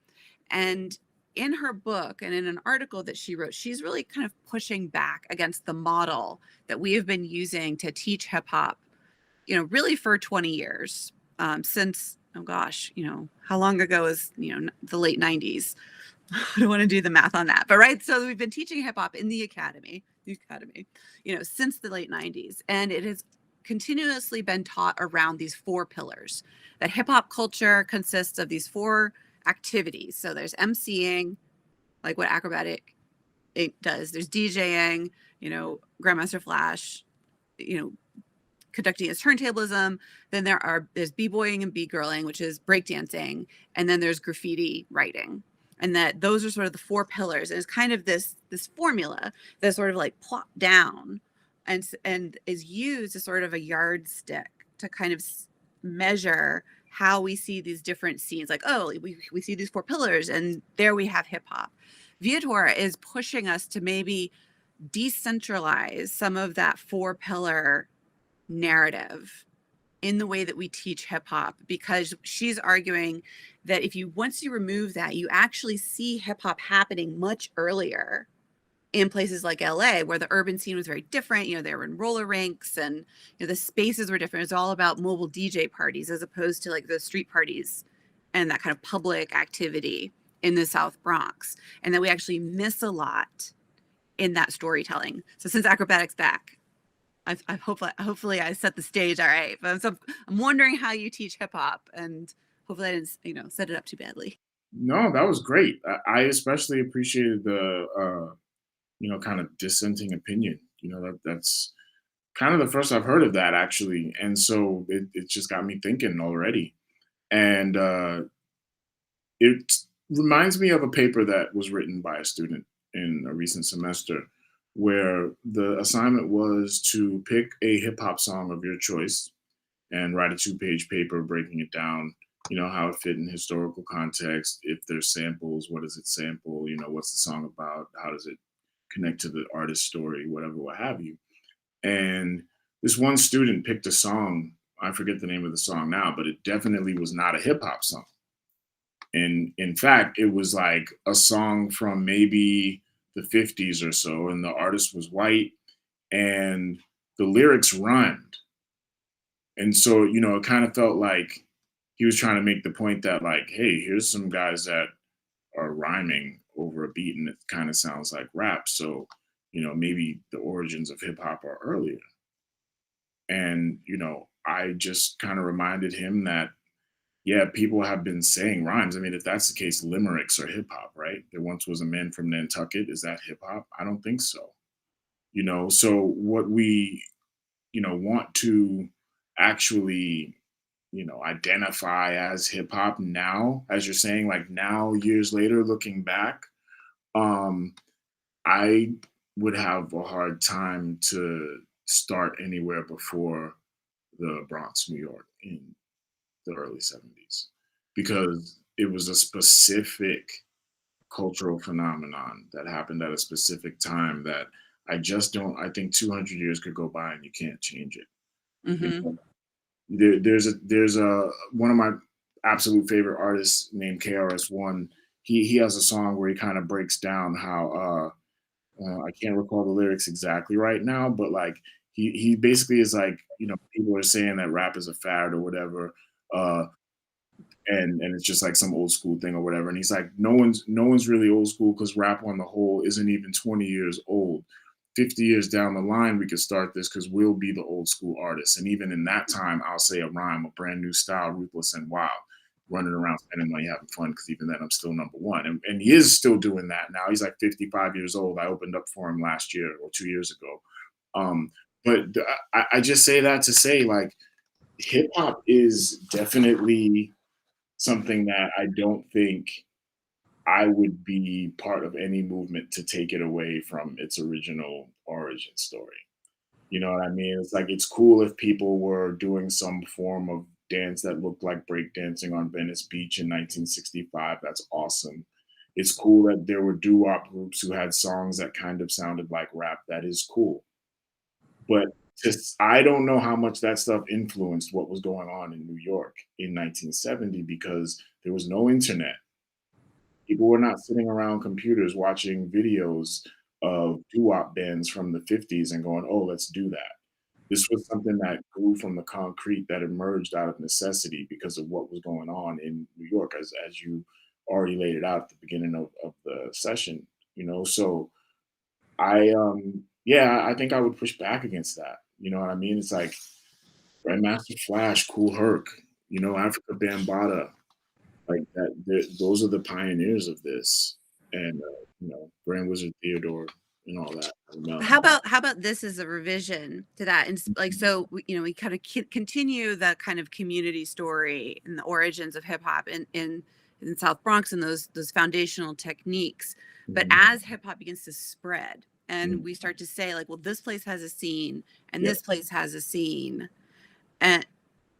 And in her book and in an article that she wrote, she's really kind of pushing back against the model that we have been using to teach hip hop, really for 20 years, since, how long ago is, the late 90s. I don't want to do the math on that, but right. So we've been teaching hip hop in the academy, since the late 90s. And it has continuously been taught around these four pillars. That hip hop culture consists of these four activities. So there's emceeing, like what Akrobatik does. There's DJing, Grandmaster Flash, you know, conducting as turntablism. Then there's b-boying and b-girling, which is breakdancing, and then there's graffiti writing. And that those are sort of the four pillars. And it's kind of this formula that's sort of like plopped down and is used as sort of a yardstick to kind of measure how we see these different scenes. Like, oh, we see these four pillars, and there we have hip hop. Viator is pushing us to maybe decentralize some of that four pillar narrative in the way that we teach hip hop, because she's arguing that once you remove that, you actually see hip hop happening much earlier in places like LA, where the urban scene was very different. You know, they were in roller rinks, and you know, the spaces were different. It's all about mobile DJ parties as opposed to like the street parties and that kind of public activity in the South Bronx. And that we actually miss a lot in that storytelling. So since Akrobatik's back, I hopefully I set the stage all right. But I'm wondering how you teach hip hop, and hopefully I didn't set it up too badly. No, that was great. I especially appreciated the kind of dissenting opinion. That's kind of the first I've heard of that, actually, and so it just got me thinking already. And it reminds me of a paper that was written by a student in a recent semester, where the assignment was to pick a hip hop song of your choice and write a 2-page paper breaking it down, how it fit in historical context, if there's samples, what does it sample, what's the song about, how does it connect to the artist's story, whatever, what have you. And this one student picked a song, I forget the name of the song now, but it definitely was not a hip hop song. And in fact, it was like a song from maybe the 50s or so, and the artist was white, and the lyrics rhymed. And so, it kind of felt like he was trying to make the point that, like, hey, here's some guys that are rhyming over a beat, and it kind of sounds like rap. So, maybe the origins of hip hop are earlier. And, I just kind of reminded him that, yeah, people have been saying rhymes. I mean, if that's the case, limericks are hip hop, right? There once was a man from Nantucket. Is that hip hop? I don't think so. So what we, want to actually, identify as hip hop now, as you're saying, like now, years later, looking back, I would have a hard time to start anywhere before the Bronx, New York in the early 70s, because it was a specific cultural phenomenon that happened at a specific time that I think 200 years could go by and you can't change it. Mm-hmm. There's a one of my absolute favorite artists named KRS-One. He has a song where he kind of breaks down how I can't recall the lyrics exactly right now, but like he basically is like, people are saying that rap is a fad or whatever, and it's just like some old school thing or whatever. And he's like, no one's really old school, because rap on the whole isn't even 20 years old. 50 years down the line, we could start this because we'll be the old school artists. And even in that time, I'll say a rhyme, a brand new style, ruthless and wild, running around spending money, having fun, because even then I'm still number one. And he is still doing that now. He's like 55 years old. I opened up for him last year or 2 years ago. I just say that to say, like, hip hop is definitely something that I don't think I would be part of any movement to take it away from its original origin story. You know what I mean? It's like, it's cool if people were doing some form of dance that looked like breakdancing on Venice Beach in 1965. That's awesome. It's cool that there were doo-wop groups who had songs that kind of sounded like rap. That is cool. But I don't know how much that stuff influenced what was going on in New York in 1970, because there was no internet. People were not sitting around computers watching videos of doo-wop bands from the 50s and going, oh, let's do that. This was something that grew from the concrete, that emerged out of necessity because of what was going on in New York, as you already laid it out at the beginning of the session. So I think I would push back against that. You know what I mean? It's like Grandmaster Flash, Kool Herc, Africa Bambaataa, like that. Those are the pioneers of this, and Grand Wizard Theodore, and all that. How about this as a revision to that? And like, so we kind of continue the kind of community story and the origins of hip hop in South Bronx and those foundational techniques. But as hip hop begins to spread and we start to say like, well, this place has a scene and this place has a scene, and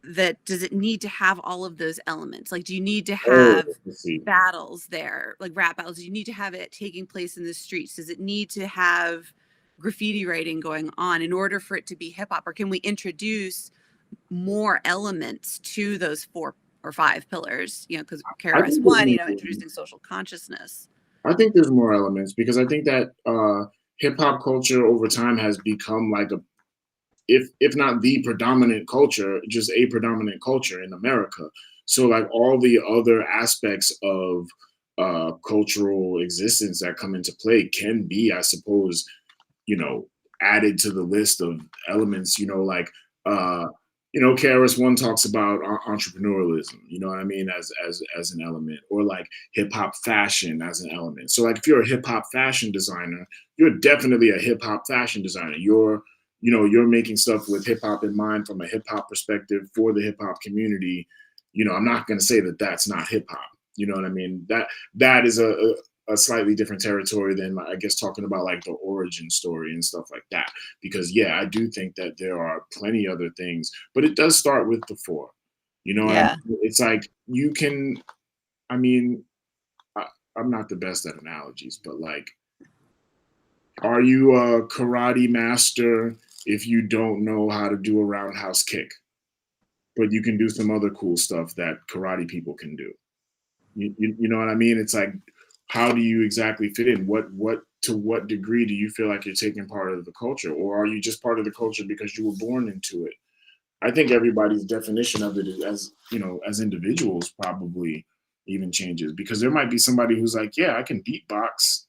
that does it need to have all of those elements? Like, do you need to have battles there, like rap battles? Do you need to have it taking place in the streets? Does it need to have graffiti writing going on in order for it to be hip hop? Or can we introduce more elements to those 4 or 5 pillars? Because KRS One, introducing social consciousness. I think there's more elements because I think that hip hop culture over time has become like if not the predominant culture, just a predominant culture in America. So like all the other aspects of cultural existence that come into play can be, I suppose, added to the list of elements, like, KRS-One talks about entrepreneurialism, you know what I mean, as an element, or like hip hop fashion as an element. So like if you're a hip hop fashion designer, you're definitely a hip hop fashion designer. You're making stuff with hip hop in mind from a hip hop perspective for the hip hop community. I'm not going to say that that's not hip hop. You know what I mean? That is a slightly different territory than, I guess, talking about like the origin story and stuff like that. Because I do think that there are plenty other things, but it does start with the 4. It's like you can. I mean, I'm not the best at analogies, but like, are you a karate master if you don't know how to do a roundhouse kick, but you can do some other cool stuff that karate people can do? You know what I mean? It's like, how do you exactly fit in? To what degree do you feel like you're taking part of the culture, or are you just part of the culture because you were born into it? I think everybody's definition of it as individuals probably even changes, because there might be somebody who's like, yeah, I can beatbox,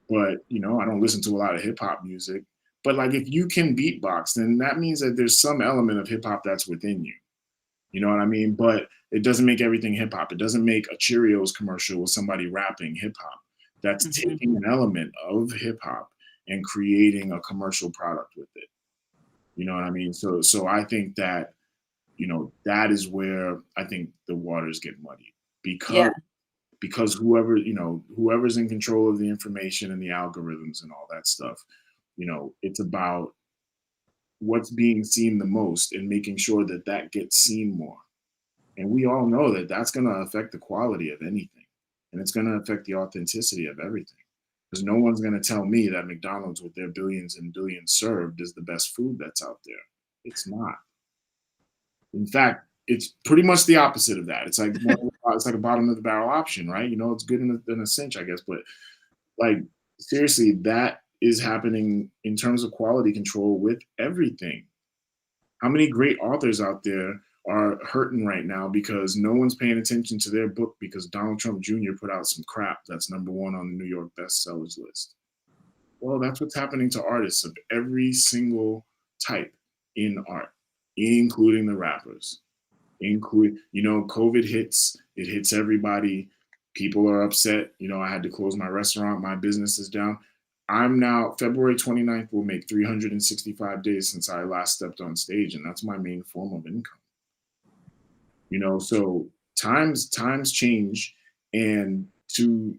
but I don't listen to a lot of hip hop music. But like, if you can beatbox, then that means that there's some element of hip hop that's within you. You know what I mean? But it doesn't make everything hip hop. It doesn't make a Cheerios commercial with somebody rapping hip hop. That's taking an element of hip hop and creating a commercial product with it. You know what I mean? So I think that, that is where I think the waters get muddy, because whoever's in control of the information and the algorithms and all that stuff, it's about what's being seen the most and making sure that that gets seen more. And we all know that that's going to affect the quality of anything, and it's going to affect the authenticity of everything, because no one's going to tell me that McDonald's, with their billions and billions served, is the best food that's out there. It's not. In fact, it's pretty much the opposite of that. It's like a bottom of the barrel option, right? It's good in a cinch, I guess, but like, seriously, that is happening in terms of quality control with everything. How many great authors out there are hurting right now because no one's paying attention to their book because Donald Trump Jr. put out some crap that's #1 on the New York bestsellers list? Well, that's what's happening to artists of every single type in art, including the rappers. COVID hits, it hits everybody. People are upset. I had to close my restaurant. My business is down. I'm now, February 29th will make 365 days since I last stepped on stage, and that's my main form of income. So times change, and to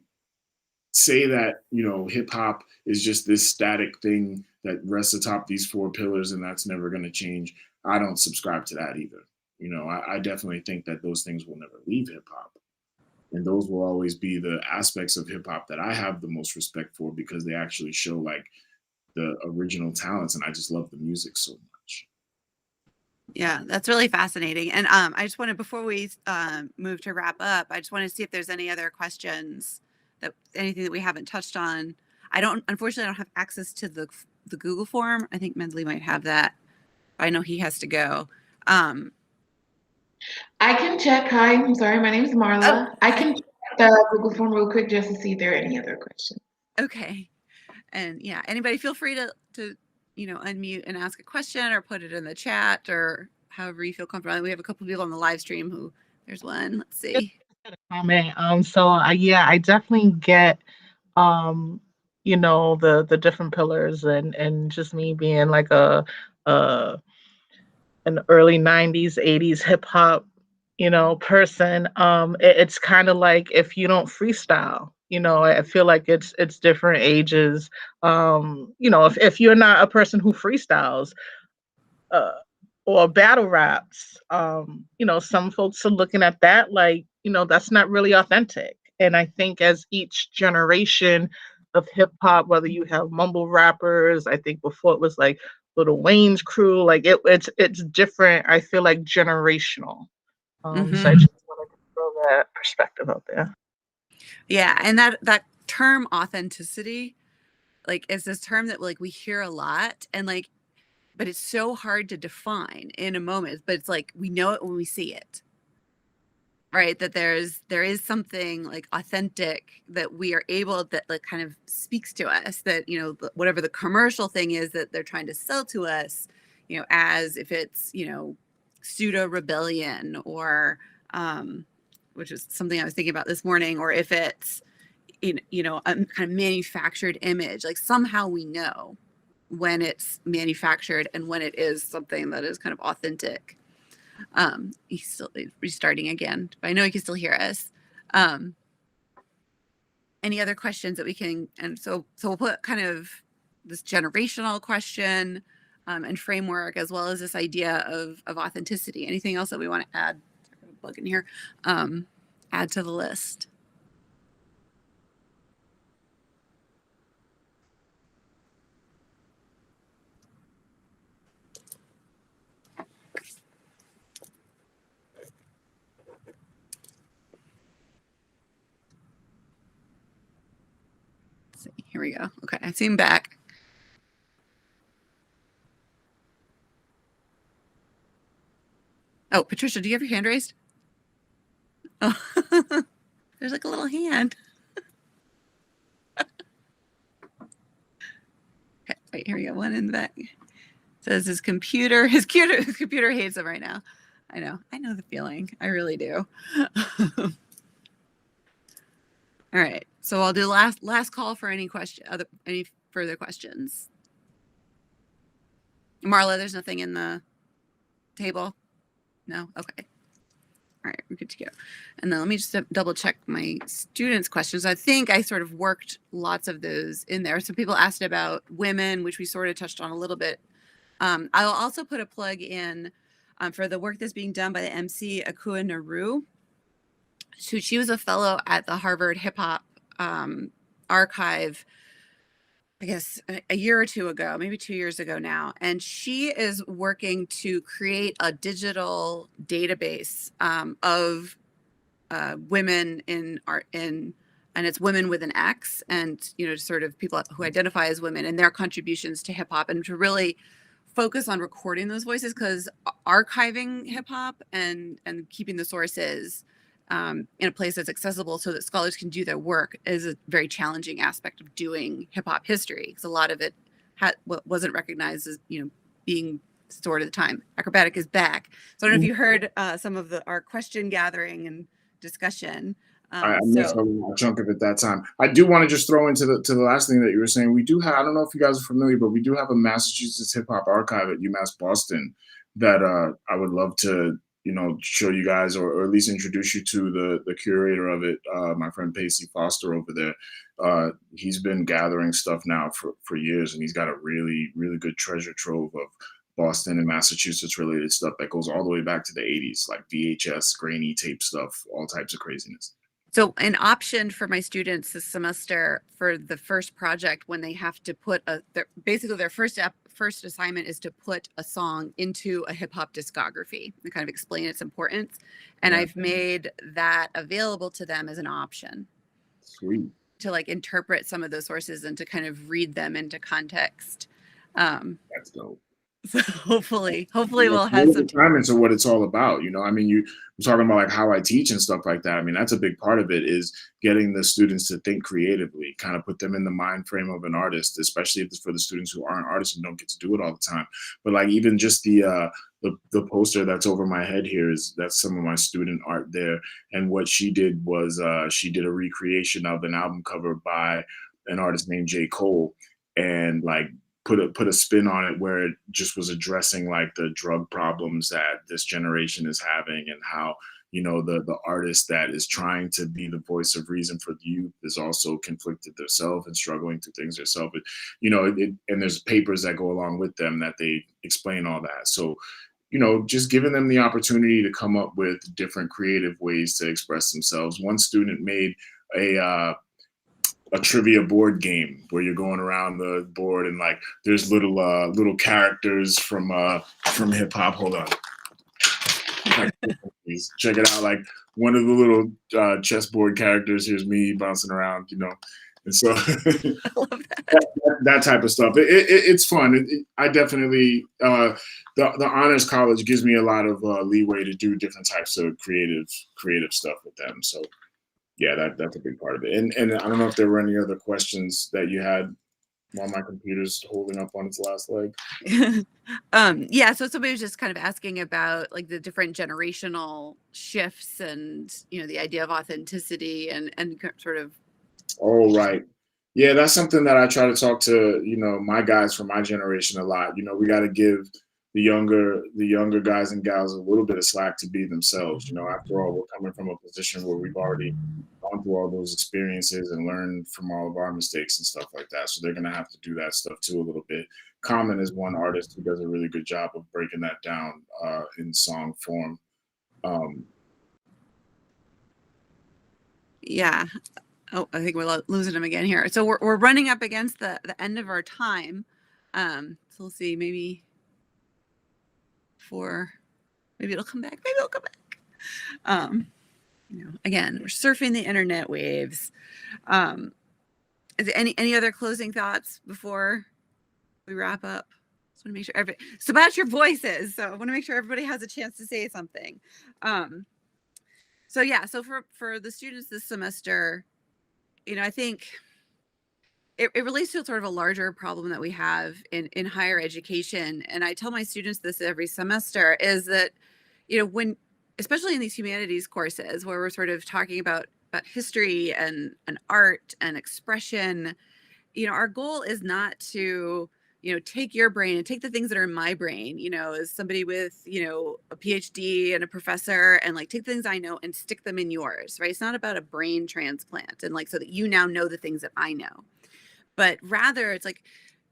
say that, hip hop is just this static thing that rests atop these 4 pillars and that's never going to change, I don't subscribe to that either. I definitely think that those things will never leave hip hop. And those will always be the aspects of hip hop that I have the most respect for, because they actually show like the original talents, and I just love the music so much. Yeah, that's really fascinating. And I just wanted, before we move to wrap up, I just want to see if there's any other questions, anything that we haven't touched on. Unfortunately, I don't have access to the Google form. I think Mensley might have that. I know he has to go. I can check. Hi, I'm sorry. My name is Marla. I can check the Google form real quick just to see if there are any other questions. Okay. And anybody feel free to unmute and ask a question or put it in the chat or however you feel comfortable. We have a couple of people on the live stream there's one. Let's see. Comment. I definitely get the different pillars, and just me being like uh an early 90s, 80s hip hop, person. It's kind of like if you don't freestyle, I feel like it's different ages. If you're not a person who freestyles, uh, or battle raps, some folks are looking at that like, that's not really authentic. And I think as each generation of hip hop, whether you have mumble rappers, I think before it was like Little Wayne's crew, like it's different. I feel like generational. So I just wanted to throw that perspective out there. Yeah, and that term authenticity, like, is this term that like we hear a lot, and like, but it's so hard to define in a moment. But it's like we know it when we see it, right? That there is something like authentic that we are able, that like kind of speaks to us, that whatever the commercial thing is that they're trying to sell to us, as if it's pseudo rebellion, or which is something I was thinking about this morning, or if it's a kind of manufactured image. Like somehow we know when it's manufactured and when it is something that is kind of authentic. He's still restarting again, but I know he can still hear us. Any other questions that we can, and so we'll put kind of this generational question and framework, as well as this idea of authenticity. Anything else that we want to add, plug in here, add to the list? Here we go. Okay, I see him back. Oh, Patricia, do you have your hand raised? Oh, there's like a little hand. Okay, wait, here we go. One in the back. Says his computer hates him right now. I know the feeling. I really do. All right, so I'll do last call for any further questions. Marla, there's nothing in the table? No? Okay. All right, we're good to go. And then let me just double check my students' questions. I think I sort of worked lots of those in there. So people asked about women, which we sort of touched on a little bit. I'll also put a plug in for the work that's being done by the MC Akua Naru. She was a fellow at the Harvard Hip Hop Archive, I guess a year or two ago, maybe 2 years ago now. And she is working to create a digital database of women in art, and it's women with an X, and sort of people who identify as women and their contributions to hip hop, and to really focus on recording those voices, because archiving hip hop and keeping the sources in a place that's accessible so that scholars can do their work is a very challenging aspect of doing hip hop history, because a lot of it wasn't recognized as being stored at the time. Akrobatik is back, so I don't know if you heard some of our question gathering and discussion. I missed a chunk of it that time. I do want to just throw into the last thing that you were saying. We do have, I don't know if you guys are familiar, but we do have a Massachusetts hip hop archive at UMass Boston that I would love to show you guys, or at least introduce you to the curator of it, my friend Pacey Foster over there. He's been gathering stuff now for years, and he's got a really, really good treasure trove of Boston and Massachusetts related stuff that goes all the way back to the 80s, like VHS, grainy tape stuff, all types of craziness. So an option for my students this semester for the first project, when they have to put basically their first assignment is to put a song into a hip hop discography and kind of explain its importance. And yeah. I've made that available to them as an option. Sweet. To like interpret some of those sources and to kind of read them into context. That's dope. So hopefully we'll have some time into what it's all about. I mean, you're talking about like how I teach and stuff like that. I mean, that's a big part of it, is getting the students to think creatively, kind of put them in the mind frame of an artist, especially if it's for the students who aren't artists and don't get to do it all the time. But like even just the poster that's over my head here, that's some of my student art there. And what she did was she did a recreation of an album cover by an artist named J. Cole, and like put a spin on it where it just was addressing like the drug problems that this generation is having, and how, you know, the artist that is trying to be the voice of reason for the youth is also conflicted themselves and struggling through things themselves. But, you know, and there's papers that go along with them that they explain all that. So, you know, just giving them the opportunity to come up with different creative ways to express themselves. One student made a trivia board game where you're going around the board and like there's little characters from hip hop. Hold on. Please check it out. Like one of the little chessboard characters, here's me bouncing around, you know. And so I love that. that type of stuff. It's fun. I definitely the honors college gives me a lot of leeway to do different types of creative stuff with them. So yeah, that's a big part of it. And I don't know if there were any other questions that you had while my computer's holding up on its last leg. Yeah, so somebody was just kind of asking about like the different generational shifts and, you know, the idea of authenticity and sort of. Oh, right. Yeah, that's something that I try to talk to, you know, my guys from my generation a lot. You know, we got to give the younger guys and gals a little bit of slack to be themselves. You know, after all, we're coming from a position where we've already gone through all those experiences and learned from all of our mistakes and stuff like that. So they're going to have to do that stuff too a little bit. Common is one artist who does a really good job of breaking that down in song form. Yeah. Oh, I think we're losing him again here. So we're running up against the end of our time. So we'll see, maybe it'll come back. Maybe it'll come back. You know, again, we're surfing the internet waves. Is there any other closing thoughts before we wrap up? Just want to make sure it's about your voices. So I want to make sure everybody has a chance to say something. So yeah, so for the students this semester, you know, I think it relates to sort of a larger problem that we have in higher education. And I tell my students this every semester is that, you know, especially in these humanities courses where we're sort of talking about history and art and expression, you know, our goal is not to, you know, take your brain and take the things that are in my brain, you know, as somebody with, you know, a PhD and a professor, and like take the things I know and stick them in yours, right? It's not about a brain transplant and like so that you now know the things that I know, but rather it's like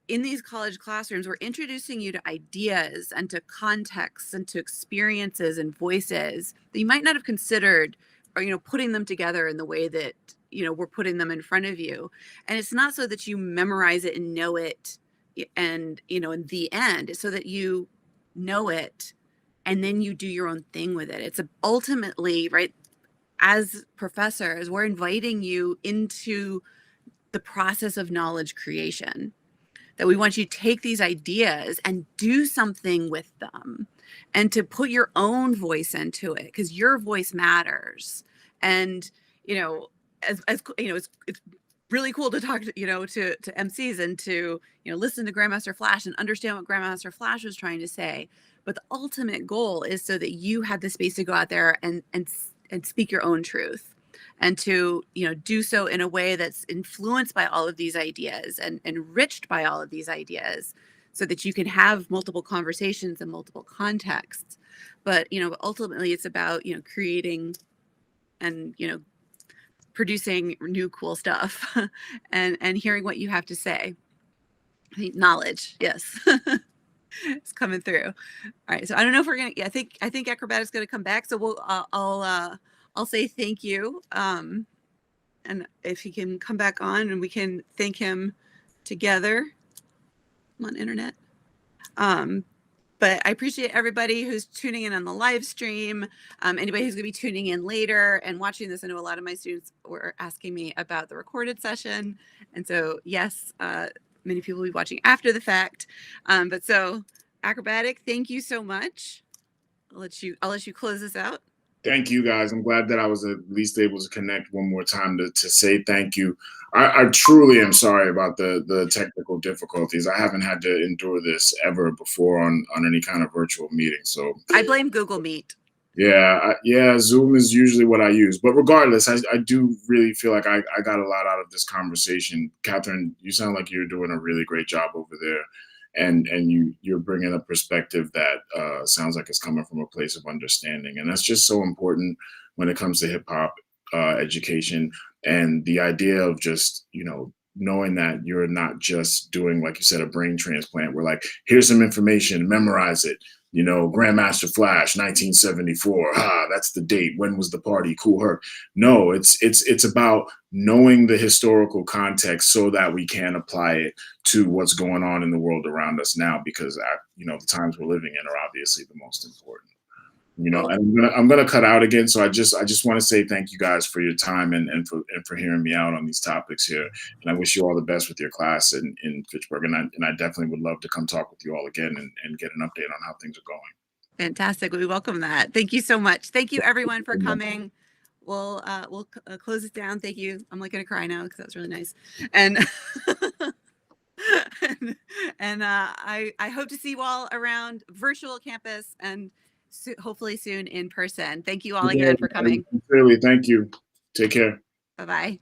in these college classrooms, we're introducing you to ideas and to contexts and to experiences and voices that you might not have considered, or, you know, putting them together in the way that, you know, we're putting them in front of you. And it's not so that you memorize it and know it and, you know, in the end, it's so that you know it and then you do your own thing with it. It's ultimately, right, as professors, we're inviting you into the process of knowledge creation, that we want you to take these ideas and do something with them and to put your own voice into it, because your voice matters. And, you know, as you know, it's really cool to talk to, you know, to MCs and to, you know, listen to Grandmaster Flash and understand what Grandmaster Flash was trying to say. But the ultimate goal is so that you have the space to go out there and speak your own truth, and to, you know, do so in a way that's influenced by all of these ideas and enriched by all of these ideas, so that you can have multiple conversations and multiple contexts. But, you know, ultimately it's about, you know, creating and, you know, producing new cool stuff and hearing what you have to say. I think knowledge, yes. It's coming through. All right. So I don't know if we're gonna. Yeah, I think Akrobatik's gonna come back. So we'll. I'll say thank you. And if he can come back on, and we can thank him together. I'm on internet. But I appreciate everybody who's tuning in on the live stream. Anybody who's gonna be tuning in later and watching this. I know a lot of my students were asking me about the recorded session, and so yes. Many people will be watching after the fact. But so Akrobatik, thank you so much. I'll let you close this out. Thank you, guys. I'm glad that I was at least able to connect one more time to say thank you. I truly am sorry about the technical difficulties. I haven't had to endure this ever before on any kind of virtual meeting. So I blame Google Meet. Yeah, Zoom is usually what I use. But regardless, I do really feel like I got a lot out of this conversation. Catherine, you sound like you're doing a really great job over there. And you're bringing a perspective that sounds like it's coming from a place of understanding. And that's just so important when it comes to hip hop education, and the idea of just, knowing that you're not just doing, like you said, a brain transplant. We're like, here's some information, memorize it. Grandmaster Flash, 1974. That's the date. When was the party? Cool Herc. No, it's about knowing the historical context so that we can apply it to what's going on in the world around us now, because the times we're living in are obviously the most important. And I'm gonna cut out again. So I just want to say thank you guys for your time and for hearing me out on these topics here. And I wish you all the best with your class in Fitchburg. And I definitely would love to come talk with you all again and get an update on how things are going. Fantastic. We welcome that. Thank you so much. Thank you everyone for coming. We'll close it down. Thank you. I'm like gonna cry now because that was really nice. And I hope to see you all around virtual campus and hopefully soon in person. Thank you all again for coming. Clearly, thank you. Take care. Bye-bye.